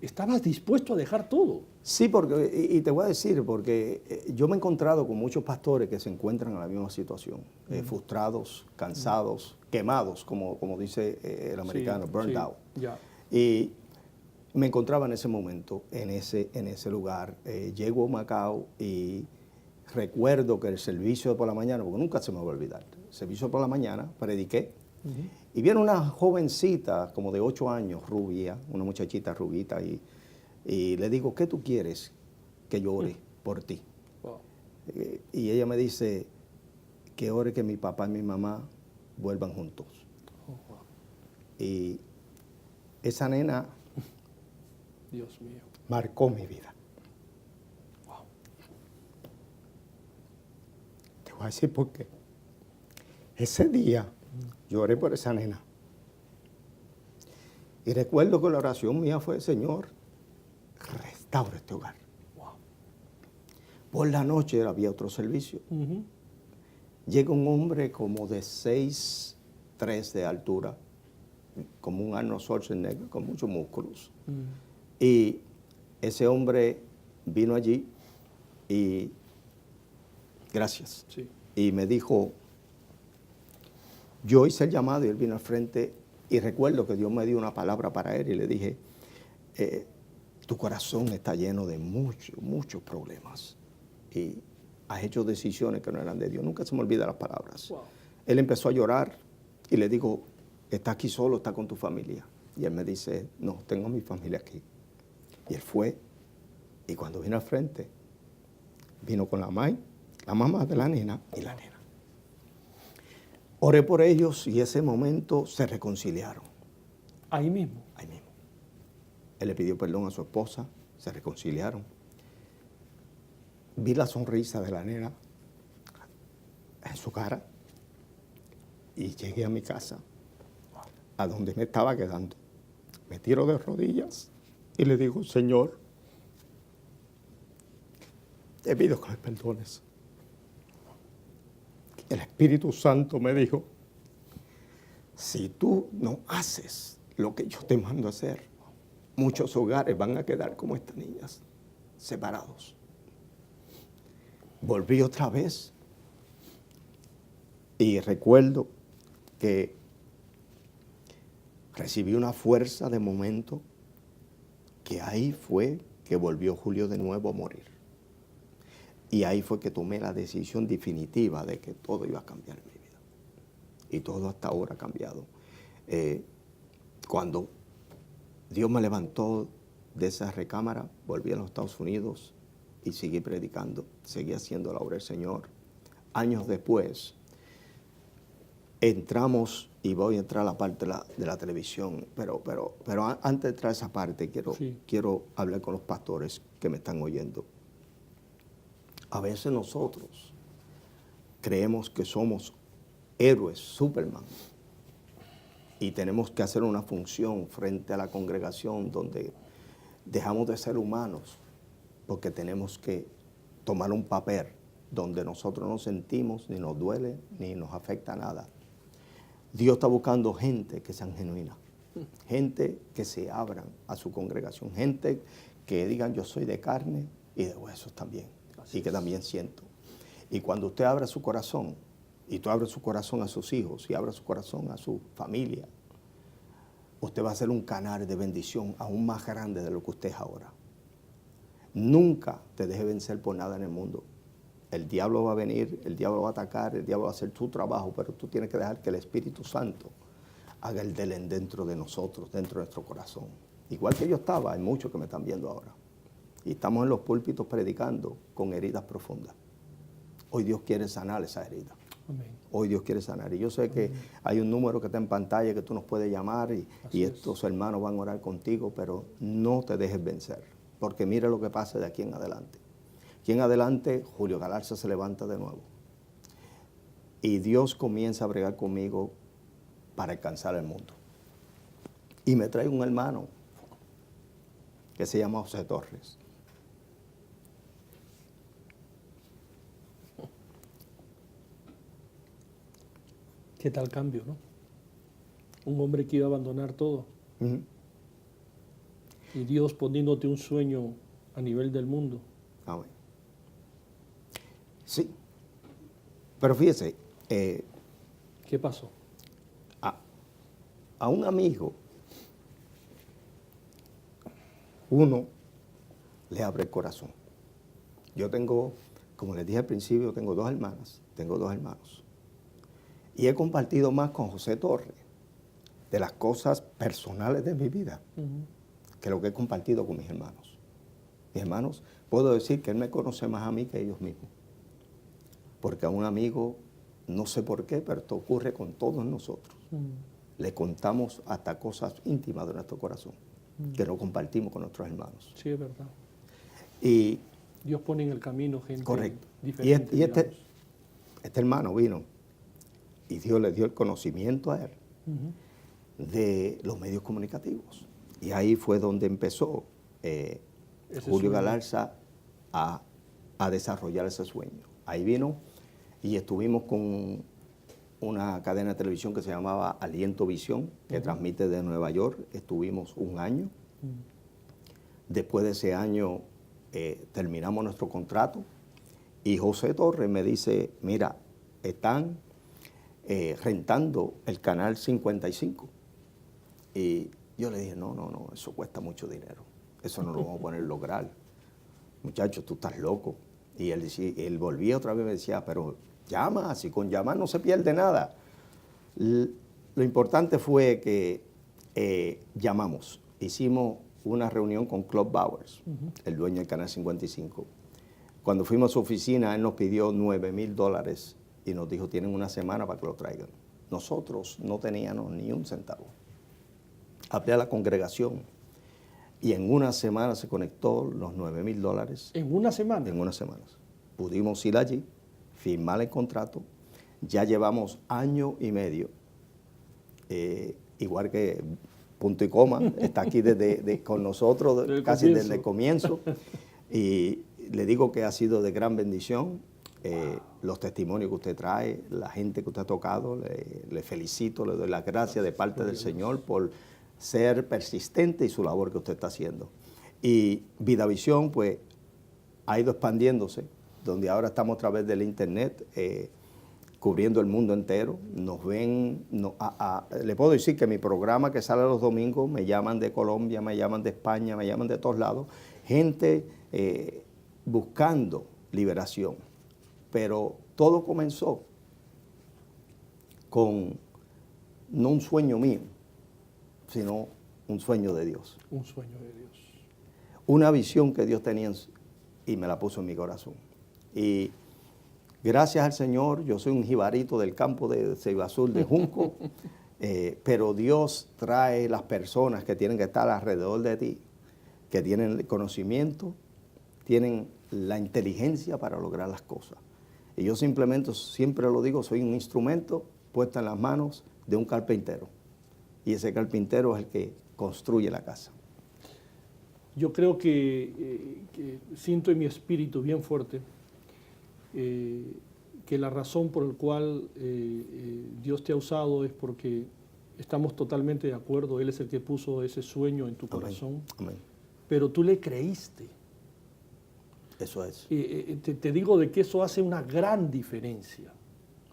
¿Estabas dispuesto a dejar todo? Sí, porque, y te voy a decir, porque yo me he encontrado con muchos pastores que se encuentran en la misma situación, frustrados, cansados, quemados, como dice el americano, burned out. Ya. Y me encontraba en ese momento, en ese lugar. Llego a Macao y recuerdo que el servicio por la mañana, porque nunca se me va a olvidar, el servicio por la mañana, prediqué. Y viene una jovencita, como de 8 años, rubia, una muchachita rubita, y le digo, ¿qué tú quieres que yo ore por ti? Wow. Y ella me dice que ore que mi papá y mi mamá vuelvan juntos. Wow. Y esa nena, Dios mío, marcó mi vida. wow. Te voy a decir por qué. Ese día yo oré por esa nena. Y recuerdo que la oración mía fue, Señor, restaura este hogar. Wow. Por la noche había otro servicio. Llega un hombre como de 6'3" de altura, como un Arnold Schwarzenegger, con muchos músculos. Y ese hombre vino allí y, gracias, y me dijo, yo hice el llamado y él vino al frente y recuerdo que Dios me dio una palabra para él y le dije, tu corazón está lleno de muchos problemas y has hecho decisiones que no eran de Dios. Nunca se me olvidan las palabras. Wow. Él empezó a llorar y le digo, ¿estás aquí solo, está con tu familia? Y él me dice, no, tengo a mi familia aquí. Y él fue, y cuando vino al frente, vino con la mamá de la nena y la nena. Oré por ellos y ese momento se reconciliaron. Ahí mismo. Ahí mismo. Él le pidió perdón a su esposa, se reconciliaron. Vi la sonrisa de la nena en su cara y llegué a mi casa, a donde me estaba quedando. Me tiro de rodillas y le digo, Señor, te pido que me perdones. El Espíritu Santo me dijo, si tú no haces lo que yo te mando a hacer, muchos hogares van a quedar como estas niñas, separados. Volví otra vez y recuerdo que recibí una fuerza de momento que ahí fue que volvió Julio de nuevo a morir. Y ahí fue que tomé la decisión definitiva de que todo iba a cambiar en mi vida. Y todo hasta ahora ha cambiado. Cuando Dios me levantó de esa recámara, volví a los Estados Unidos y seguí predicando, seguí haciendo la obra del Señor. Años después, entramos, y voy a entrar a la parte de la televisión, pero antes de entrar a esa parte, quiero hablar con los pastores que me están oyendo. A veces nosotros creemos que somos héroes, Superman, y tenemos que hacer una función frente a la congregación donde dejamos de ser humanos porque tenemos que tomar un papel donde nosotros no sentimos, ni nos duele, ni nos afecta nada. Dios está buscando gente que sean genuinas, gente que se abran a su congregación, gente que digan yo soy de carne y de huesos también, y que también siento. Y cuando usted abre su corazón, y tú abres su corazón a sus hijos, y abres su corazón a su familia, usted va a ser un canal de bendición aún más grande de lo que usted es ahora. Nunca te deje vencer por nada en el mundo. El diablo va a venir, el diablo va a atacar, el diablo va a hacer tu trabajo, pero tú tienes que dejar que el Espíritu Santo haga el del dentro de nosotros, dentro de nuestro corazón. Igual que yo estaba, hay muchos que me están viendo ahora. Y estamos en los púlpitos predicando con heridas profundas. Hoy Dios quiere sanar esa herida. Amén. Hoy Dios quiere sanar. Y yo sé que hay un número que está en pantalla que tú nos puedes llamar y estos hermanos van a orar contigo, pero no te dejes vencer. Porque mira lo que pasa de aquí en adelante. Aquí en adelante, Julio Galarza se levanta de nuevo. Y Dios comienza a bregar conmigo para alcanzar el mundo. Y me trae un hermano que se llama José Torres. ¿Qué tal cambio, no? Un hombre que iba a abandonar todo. Y Dios poniéndote un sueño a nivel del mundo. Amén. Sí. Pero fíjese. ¿Qué pasó? A un amigo, uno le abre el corazón. Yo tengo, como les dije al principio, tengo dos hermanas, tengo dos hermanos. Y he compartido más con José Torres de las cosas personales de mi vida que lo que he compartido con mis hermanos. Mis hermanos, puedo decir que él me conoce más a mí que ellos mismos. Porque a un amigo, no sé por qué, pero esto ocurre con todos nosotros. Le contamos hasta cosas íntimas de nuestro corazón que no compartimos con nuestros hermanos. Sí, es verdad. Y Dios pone en el camino gente correcto. diferente. Y este hermano vino y Dios le dio el conocimiento a él de los medios comunicativos. Y ahí fue donde empezó Julio Galarza a desarrollar ese sueño. Ahí vino y estuvimos con una cadena de televisión que se llamaba Aliento Visión, que transmite de Nueva York. Estuvimos un año. Después de ese año terminamos nuestro contrato y José Torres me dice, mira, están rentando el canal 55. Y yo le dije, no, eso cuesta mucho dinero. Eso no lo vamos a poder lograr. Muchachos, tú estás loco. Y él volvía otra vez y me decía, pero llama, si con llamar no se pierde nada. Lo importante fue que llamamos, hicimos una reunión con Club Bowers, el dueño del Canal 55. Cuando fuimos a su oficina, él nos pidió $9,000 y nos dijo, tienen una semana para que lo traigan. Nosotros no teníamos ni un centavo. Hablé a la congregación y en una semana se conectó los $9,000. ¿En una semana? En unas semanas. Pudimos ir allí, firmar el contrato. Ya llevamos año y medio, igual que Punto y Coma, está aquí con nosotros casi desde el comienzo. Y le digo que ha sido de gran bendición. Los testimonios que usted trae, la gente que usted ha tocado, le felicito, le doy las gracias de parte del Señor por ser persistente y su labor que usted está haciendo. Y Vidavisión, pues, ha ido expandiéndose, donde ahora estamos a través del internet, cubriendo el mundo entero. Nos ven, le puedo decir que mi programa que sale los domingos, me llaman de Colombia, me llaman de España, me llaman de todos lados, gente buscando liberación. Pero todo comenzó con no un sueño mío, sino un sueño de Dios. Un sueño de Dios. Una visión que Dios tenía y me la puso en mi corazón. Y gracias al Señor, yo soy un jibarito del campo de Ceiba Azul, de Junco, pero Dios trae las personas que tienen que estar alrededor de ti, que tienen el conocimiento, tienen la inteligencia para lograr las cosas. Y yo simplemente, siempre lo digo, soy un instrumento puesto en las manos de un carpintero. Y ese carpintero es el que construye la casa. Yo creo que siento en mi espíritu bien fuerte que la razón por la cual Dios te ha usado es porque estamos totalmente de acuerdo. Él es el que puso ese sueño en tu corazón. Amén. Pero tú le creíste. Eso es. Te digo de que eso hace una gran diferencia.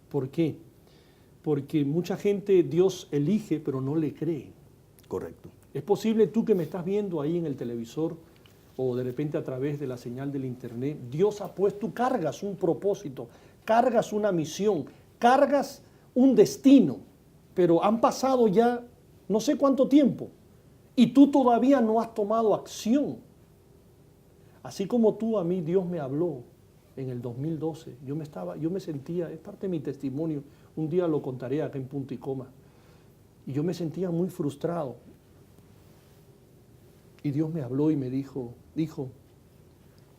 ¿Por qué? Porque mucha gente Dios elige, pero no le cree. Correcto. Es posible tú que me estás viendo ahí en el televisor o de repente a través de la señal del internet, Dios ha puesto, tú cargas un propósito, cargas una misión, cargas un destino, pero han pasado ya no sé cuánto tiempo y tú todavía no has tomado acción. Así como tú, a mí Dios me habló en el 2012, yo me sentía, es parte de mi testimonio, un día lo contaré acá en Punto y Coma, y yo me sentía muy frustrado. Y Dios me habló y me dijo,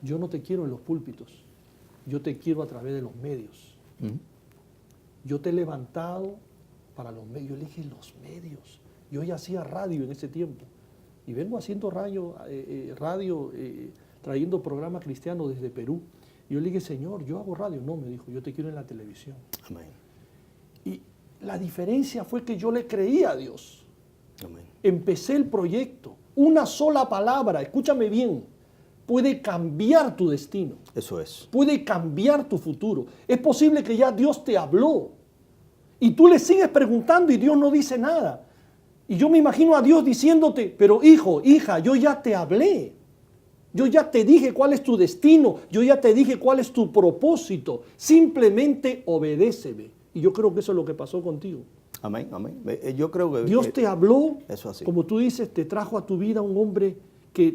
yo no te quiero en los púlpitos, yo te quiero a través de los medios. Yo te he levantado para los medios. Yo le dije, los medios. Yo ya hacía radio en ese tiempo. Y vengo haciendo radio, trayendo programas cristianos desde Perú. Y yo le dije, Señor, yo hago radio. No, me dijo, yo te quiero en la televisión. Amén. Y la diferencia fue que yo le creí a Dios. Amén. Empecé el proyecto. Una sola palabra, escúchame bien, puede cambiar tu destino. Eso es. Puede cambiar tu futuro. Es posible que ya Dios te habló y tú le sigues preguntando y Dios no dice nada. Y yo me imagino a Dios diciéndote, pero hijo, hija, yo ya te hablé. Yo ya te dije cuál es tu destino. Yo ya te dije cuál es tu propósito. Simplemente obedéceme. Y yo creo que eso es lo que pasó contigo. Amén, amén. Yo creo que Dios te habló, eso así. Como tú dices, te trajo a tu vida un hombre que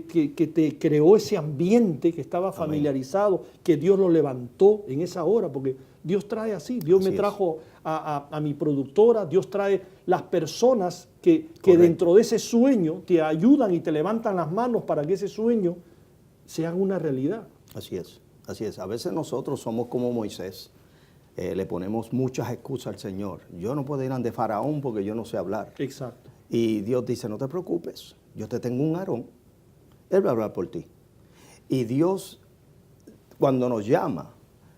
te creó ese ambiente, que estaba familiarizado, que Dios lo levantó en esa hora, porque Dios trae así. Dios me trajo a mi productora, Dios trae las personas que dentro de ese sueño te ayudan y te levantan las manos para que ese sueño sea una realidad. Así es, así es. A veces nosotros somos como Moisés. Le ponemos muchas excusas al Señor. Yo no puedo ir ante Faraón porque yo no sé hablar. Exacto. Y Dios dice, no te preocupes, yo te tengo un Aarón. Él va a hablar por ti. Y Dios, cuando nos llama,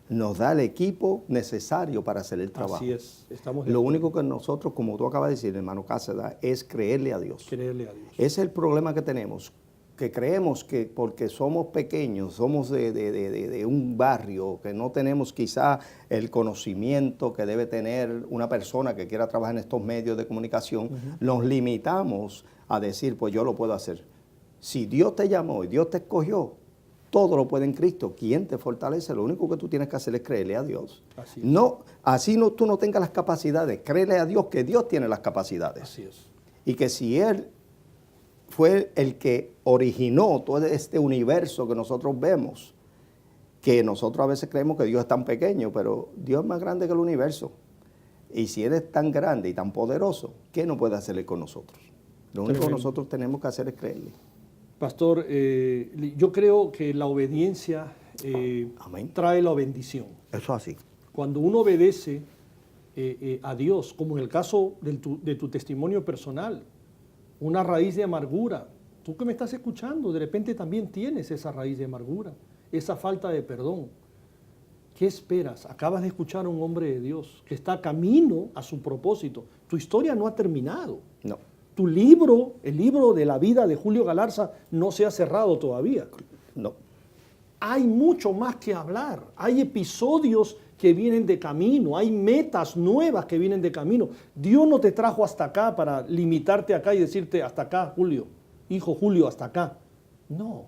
nos da el equipo necesario para hacer el trabajo. Así es. Lo único que nosotros, como tú acabas de decir, hermano Cáceres, es creerle a Dios. Creerle a Dios. Ese es el problema que tenemos, que creemos que porque somos pequeños, somos de un barrio, que no tenemos quizá el conocimiento que debe tener una persona que quiera trabajar en estos medios de comunicación, nos limitamos a decir, pues yo lo puedo hacer. Si Dios te llamó y Dios te escogió, todo lo puede en Cristo. ¿Quién te fortalece? Lo único que tú tienes que hacer es creerle a Dios. Así es. No, tú no tengas las capacidades. Créele a Dios que Dios tiene las capacidades. Así es. Y que si Él fue el que originó todo este universo que nosotros vemos, que nosotros a veces creemos que Dios es tan pequeño, pero Dios es más grande que el universo. Y si Él es tan grande y tan poderoso, ¿qué no puede hacerle con nosotros? Lo único que nosotros tenemos que hacer es creerle. Pastor, yo creo que la obediencia Amén. trae la bendición. Eso así. Cuando uno obedece a Dios, como en el caso de tu testimonio personal, una raíz de amargura. Tú que me estás escuchando, de repente también tienes esa raíz de amargura, esa falta de perdón. ¿Qué esperas? Acabas de escuchar a un hombre de Dios que está camino a su propósito. Tu historia no ha terminado. No. Tu libro, el libro de la vida de Julio Galarza, no se ha cerrado todavía. No. Hay mucho más que hablar. Hay episodios que vienen de camino. Hay metas nuevas que vienen de camino. Dios no te trajo hasta acá para limitarte acá y decirte hasta acá, Julio. Hijo Julio, hasta acá. No.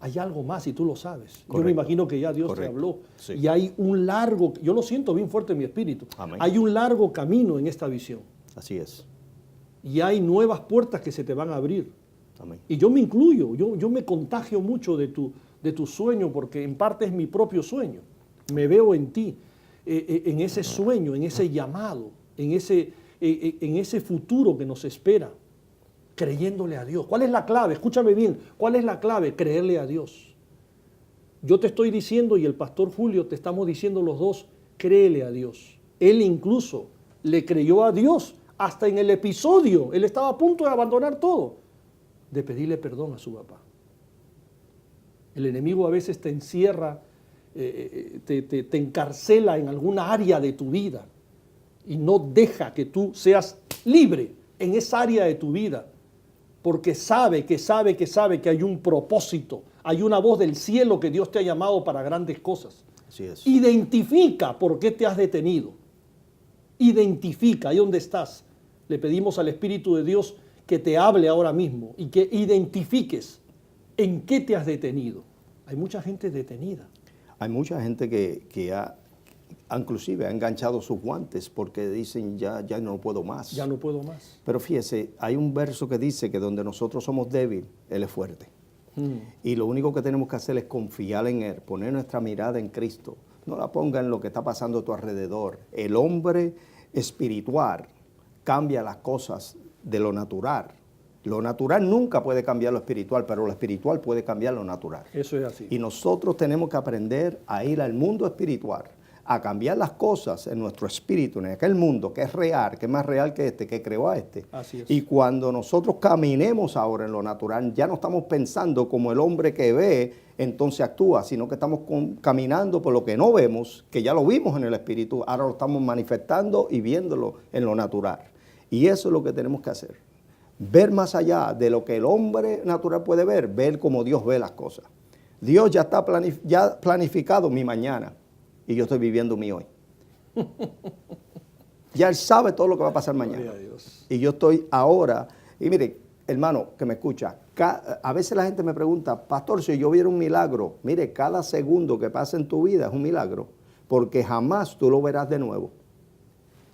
Hay algo más y tú lo sabes. Correcto. Yo me imagino que ya Dios Correcto. te habló. Sí. Y hay un largo, yo lo siento bien fuerte en mi espíritu. Amén. Hay un largo camino en esta visión. Así es. Y hay nuevas puertas que se te van a abrir. Amén. Y yo me incluyo, yo me contagio mucho de tu sueño porque en parte es mi propio sueño. Me veo en ti, en ese sueño, en ese llamado, en ese futuro que nos espera, creyéndole a Dios. ¿Cuál es la clave? Escúchame bien, ¿cuál es la clave? Creerle a Dios. Yo te estoy diciendo y el pastor Julio te estamos diciendo los dos, créele a Dios. Él incluso le creyó a Dios hasta en el episodio. Él estaba a punto de abandonar todo, de pedirle perdón a su papá. El enemigo a veces te encierra, te encarcela en alguna área de tu vida y no deja que tú seas libre en esa área de tu vida, porque sabe que hay un propósito, hay una voz del cielo que Dios te ha llamado para grandes cosas. Así es. Identifica por qué te has detenido. Identifica ahí donde estás. Le pedimos al Espíritu de Dios que te hable ahora mismo y que identifiques en qué te has detenido. Hay mucha gente detenida. Hay mucha gente que inclusive ha enganchado sus guantes porque dicen ya no puedo más. Ya no puedo más. Pero fíjese, hay un verso que dice que donde nosotros somos débiles, Él es fuerte. Y lo único que tenemos que hacer es confiar en Él, poner nuestra mirada en Cristo. No la ponga en lo que está pasando a tu alrededor. El hombre espiritual cambia las cosas de lo natural. Lo natural nunca puede cambiar lo espiritual, pero lo espiritual puede cambiar lo natural. Eso es así. Y nosotros tenemos que aprender a ir al mundo espiritual, a cambiar las cosas en nuestro espíritu, en aquel mundo que es real, que es más real que este, que creó a este. Así es. Y cuando nosotros caminemos ahora en lo natural, ya no estamos pensando como el hombre que ve, entonces actúa, sino que estamos caminando por lo que no vemos, que ya lo vimos en el espíritu, ahora lo estamos manifestando y viéndolo en lo natural. Y eso es lo que tenemos que hacer. Ver más allá de lo que el hombre natural puede ver como Dios ve las cosas. Dios ya está planificado mi mañana y yo estoy viviendo mi hoy. Ya Él sabe todo lo que va a pasar mañana. Gloria a Dios. Y yo estoy ahora, y mire, hermano que me escucha, a veces la gente me pregunta, pastor, si yo viera un milagro, mire, cada segundo que pasa en tu vida es un milagro, porque jamás tú lo verás de nuevo.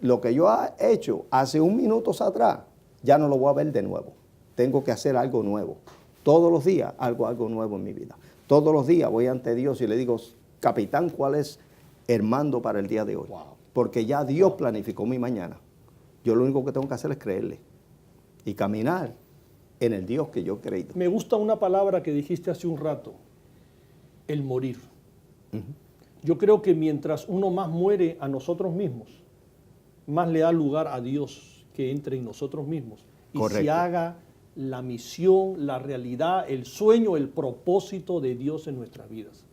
Lo que yo he hecho hace un minuto atrás, ya no lo voy a ver de nuevo. Tengo que hacer algo nuevo. Todos los días hago algo nuevo en mi vida. Todos los días voy ante Dios y le digo, capitán, ¿cuál es el mando para el día de hoy? Wow. Porque ya Dios planificó mi mañana. Yo lo único que tengo que hacer es creerle y caminar en el Dios que yo he creído. Me gusta una palabra que dijiste hace un rato, el morir. Yo creo que mientras uno más muere a nosotros mismos, más le da lugar a Dios que entre en nosotros mismos y Correcto. se haga la misión, la realidad, el sueño, el propósito de Dios en nuestras vidas.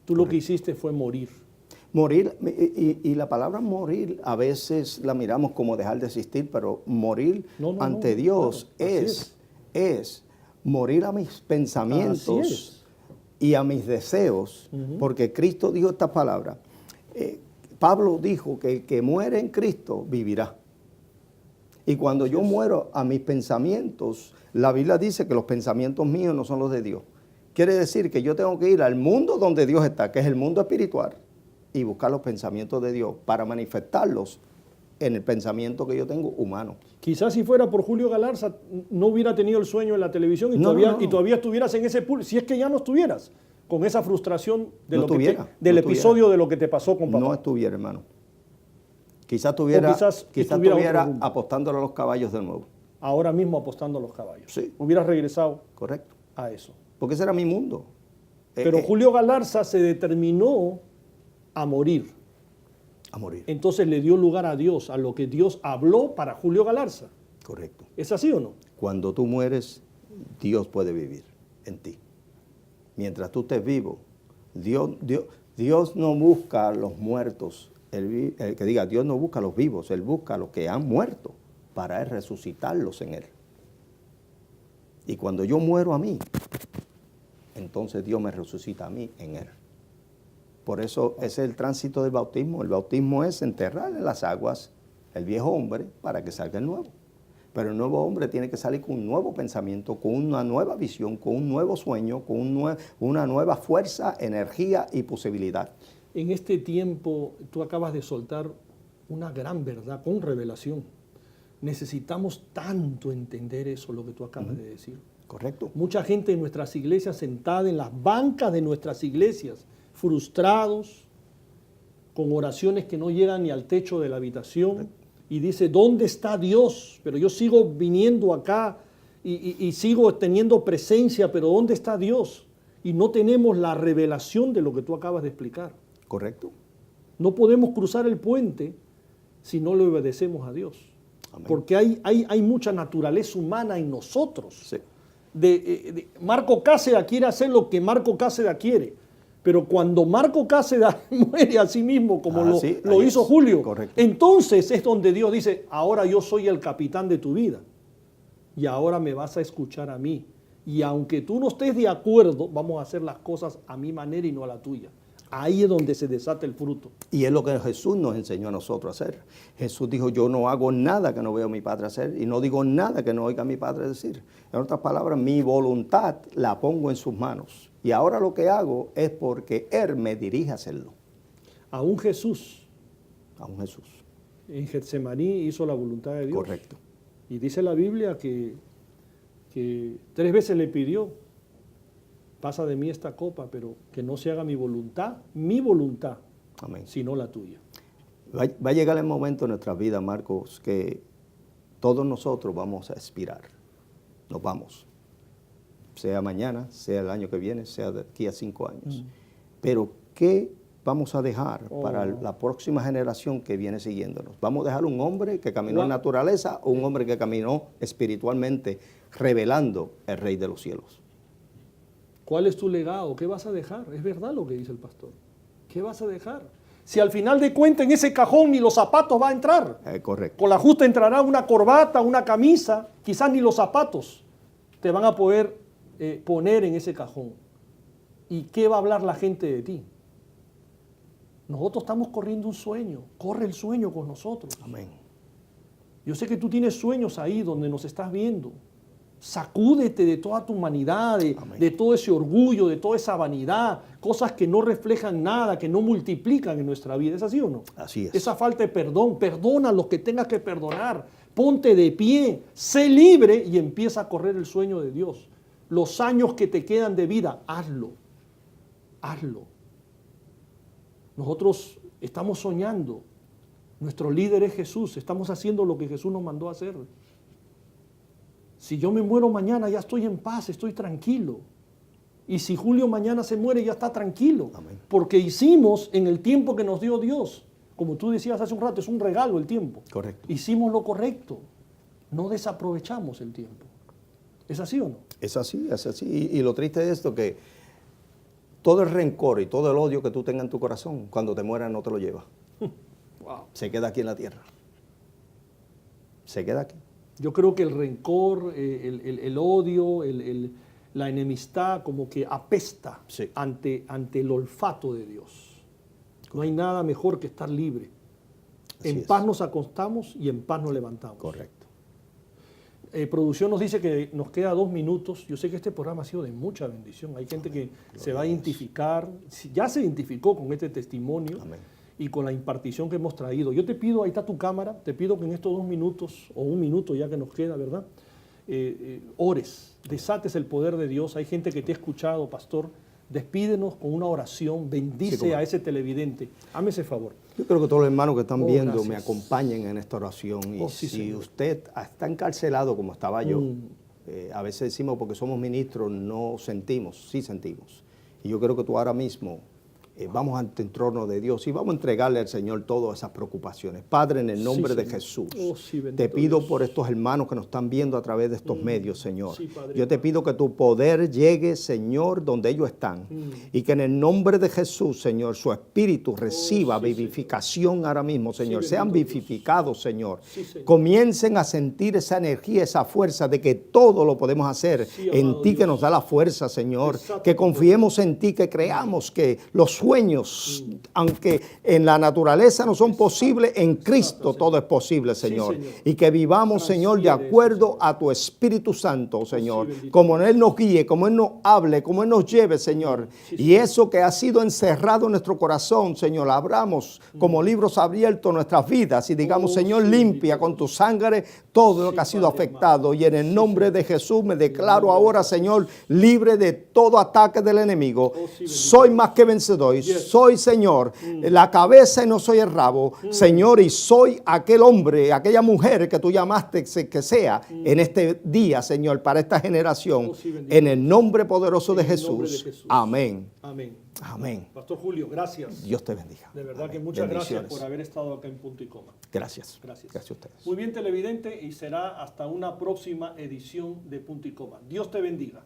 Tú lo que hiciste fue morir. Morir, y la palabra morir a veces la miramos como dejar de existir, pero morir ante Dios claro, es morir a mis pensamientos y a mis deseos, porque Cristo dijo esta palabra. Pablo dijo que el que muere en Cristo vivirá. Y cuando yo muero a mis pensamientos, la Biblia dice que los pensamientos míos no son los de Dios. Quiere decir que yo tengo que ir al mundo donde Dios está, que es el mundo espiritual, y buscar los pensamientos de Dios para manifestarlos en el pensamiento que yo tengo humano. Quizás si fuera por Julio Galarza no hubiera tenido el sueño en la televisión y, No, todavía, no. y todavía estuvieras en ese público, si es que ya no estuvieras con esa frustración de No lo que estuviera, del no episodio estuviera. de lo que te pasó con papá. No estuviera, hermano. Quizás estuviera, quizás estuviera otro rumbo. apostándole a los caballos de nuevo. Ahora mismo apostando a los caballos. Sí. Hubieras regresado Correcto. a eso. Porque ese era mi mundo. Pero Julio Galarza se determinó a morir. A morir. Entonces le dio lugar a Dios, a lo que Dios habló para Julio Galarza. Correcto. ¿Es así o no? Cuando tú mueres, Dios puede vivir en ti. Mientras tú estés vivo, Dios no busca a los muertos. El que diga, Dios no busca a los vivos, Él busca a los que han muerto para Él resucitarlos en Él. Y cuando yo muero a mí, entonces Dios me resucita a mí en Él. Por eso ese es el tránsito del bautismo. El bautismo es enterrar en las aguas el viejo hombre para que salga el nuevo. Pero el nuevo hombre tiene que salir con un nuevo pensamiento, con una nueva visión, con un nuevo sueño, con una nueva fuerza, energía y posibilidad. En este tiempo tú acabas de soltar una gran verdad con revelación. Necesitamos tanto entender eso, lo que tú acabas de decir. Correcto. Mucha gente en nuestras iglesias sentada en las bancas de nuestras iglesias, frustrados, con oraciones que no llegan ni al techo de la habitación, y dice, ¿dónde está Dios? Pero yo sigo viniendo acá y sigo teniendo presencia, pero ¿dónde está Dios? Y no tenemos la revelación de lo que tú acabas de explicar. Correcto. No podemos cruzar el puente si no le obedecemos a Dios. Amén. Porque hay mucha naturaleza humana en nosotros. Sí. Marco Cáceres quiere hacer lo que Marco Cáceres quiere, pero cuando Marco Cáceres muere a sí mismo, como lo hizo Julio, correcto. entonces es donde Dios dice, ahora yo soy el capitán de tu vida y ahora me vas a escuchar a mí. Y aunque tú no estés de acuerdo, vamos a hacer las cosas a mi manera y no a la tuya. Ahí es donde se desata el fruto. Y es lo que Jesús nos enseñó a nosotros a hacer. Jesús dijo, yo no hago nada que no vea a mi Padre hacer y no digo nada que no oiga a mi Padre decir. En otras palabras, mi voluntad la pongo en sus manos. Y ahora lo que hago es porque Él me dirige a hacerlo. Aún Jesús Aún Jesús. en Getsemaní hizo la voluntad de Dios. Correcto. Y dice la Biblia que 3 veces le pidió, pasa de mí esta copa, pero que no se haga mi voluntad, Amén. sino la tuya. Va a llegar el momento en nuestra vida, Marcos, que todos nosotros vamos a expirar. Nos vamos. Sea mañana, sea el año que viene, sea de aquí a 5 años. Pero, ¿qué vamos a dejar para la próxima generación que viene siguiéndonos? ¿Vamos a dejar un hombre que caminó en naturaleza o un hombre que caminó espiritualmente, revelando el Rey de los cielos? ¿Cuál es tu legado? ¿Qué vas a dejar? Es verdad lo que dice el pastor. ¿Qué vas a dejar? Si al final de cuentas en ese cajón ni los zapatos va a entrar. Correcto. Con la justa entrará una corbata, una camisa, quizás ni los zapatos te van a poder poner en ese cajón. ¿Y qué va a hablar la gente de ti? Nosotros estamos corriendo un sueño. Corre el sueño con nosotros. Amén. Yo sé que tú tienes sueños ahí donde nos estás viendo. Sacúdete de toda tu humanidad, de todo ese orgullo, de toda esa vanidad, cosas que no reflejan nada, que no multiplican en nuestra vida. ¿Es así o no? Así es. Esa falta de perdón, perdona a los que tengas que perdonar, ponte de pie, sé libre y empieza a correr el sueño de Dios. Los años que te quedan de vida, hazlo, hazlo. Nosotros estamos soñando, nuestro líder es Jesús, estamos haciendo lo que Jesús nos mandó a hacer. Si yo me muero mañana, ya estoy en paz, estoy tranquilo. Y si Julio mañana se muere, ya está tranquilo. Amén. Porque hicimos en el tiempo que nos dio Dios. Como tú decías hace un rato, es un regalo el tiempo. Correcto. Hicimos lo correcto. No desaprovechamos el tiempo. ¿Es así o no? Es así, es así. Y lo triste es esto, que todo el rencor y todo el odio que tú tengas en tu corazón, cuando te mueras no te lo llevas. Wow. Se queda aquí en la tierra. Se queda aquí. Yo creo que el rencor, el odio, la enemistad como que apesta Sí. ante el olfato de Dios. No hay nada mejor que estar libre. Así En es. paz nos acostamos y en paz nos levantamos. Correcto. Producción nos dice que nos queda 2 minutos. Yo sé que este programa ha sido de mucha bendición. Hay gente que se va a identificar, ya se identificó con este testimonio. Amén. Y con la impartición que hemos traído. Yo te pido, ahí está tu cámara, te pido que en estos 2 minutos, o 1 minuto ya que nos queda, ¿verdad? Ores, desates el poder de Dios. Hay gente que te ha escuchado, pastor. Despídenos con una oración, bendice a ese televidente. Hazme ese favor. Yo creo que todos los hermanos que están viendo gracias. me acompañen en esta oración. Y Sí, si Señor. usted está encarcelado como estaba yo, a veces decimos porque somos ministros no sentimos, sí sentimos. Y yo creo que tú ahora mismo vamos ante el trono de Dios y vamos a entregarle al Señor todas esas preocupaciones. Padre, en el nombre de Jesús, te pido por estos hermanos que nos están viendo a través de estos medios, Señor. Sí, Padre. Yo te pido que tu poder llegue, Señor, donde ellos están. Y que en el nombre de Jesús, Señor, su espíritu reciba vivificación ahora mismo, Señor. Sean vivificados, Señor. Sí, Señor. Comiencen a sentir esa energía, esa fuerza de que todo lo podemos hacer Sí, en amado ti que Dios. nos da la fuerza, Señor. Exacto. Que confiemos en ti, que creamos que los sueños, aunque en la naturaleza no son posibles, en Cristo todo es posible, Señor. Señor. Y que vivamos, Señor, de Transfiere acuerdo eso, Señor. a tu Espíritu Santo, Señor. bendito Como Él nos guíe, como Él nos hable, como Él nos lleve, Señor. Sí, Y eso que ha sido encerrado en nuestro corazón, Señor, abramos como libros abiertos nuestras vidas y digamos, Señor, sí, limpia bendito con tu sangre todo lo que ha sido Padre afectado. Y en el nombre de Jesús me declaro ahora, Señor, libre de todo ataque del enemigo. bendito Soy más que vencedor. Soy, Señor, la cabeza y no soy el rabo. Señor, y soy aquel hombre, aquella mujer que tú llamaste que sea en este día, Señor, para esta generación. Sí, bendito. En el nombre poderoso de En el nombre de Jesús. Jesús. Amén. Amén. Amén. Pastor Julio, gracias. Dios te bendiga. De verdad que Amén. muchas gracias Bendiciones. por haber estado acá en Punto y Coma. Gracias. Gracias. Gracias a ustedes. Muy bien, televidente, y será hasta una próxima edición de Punto y Coma. Dios te bendiga.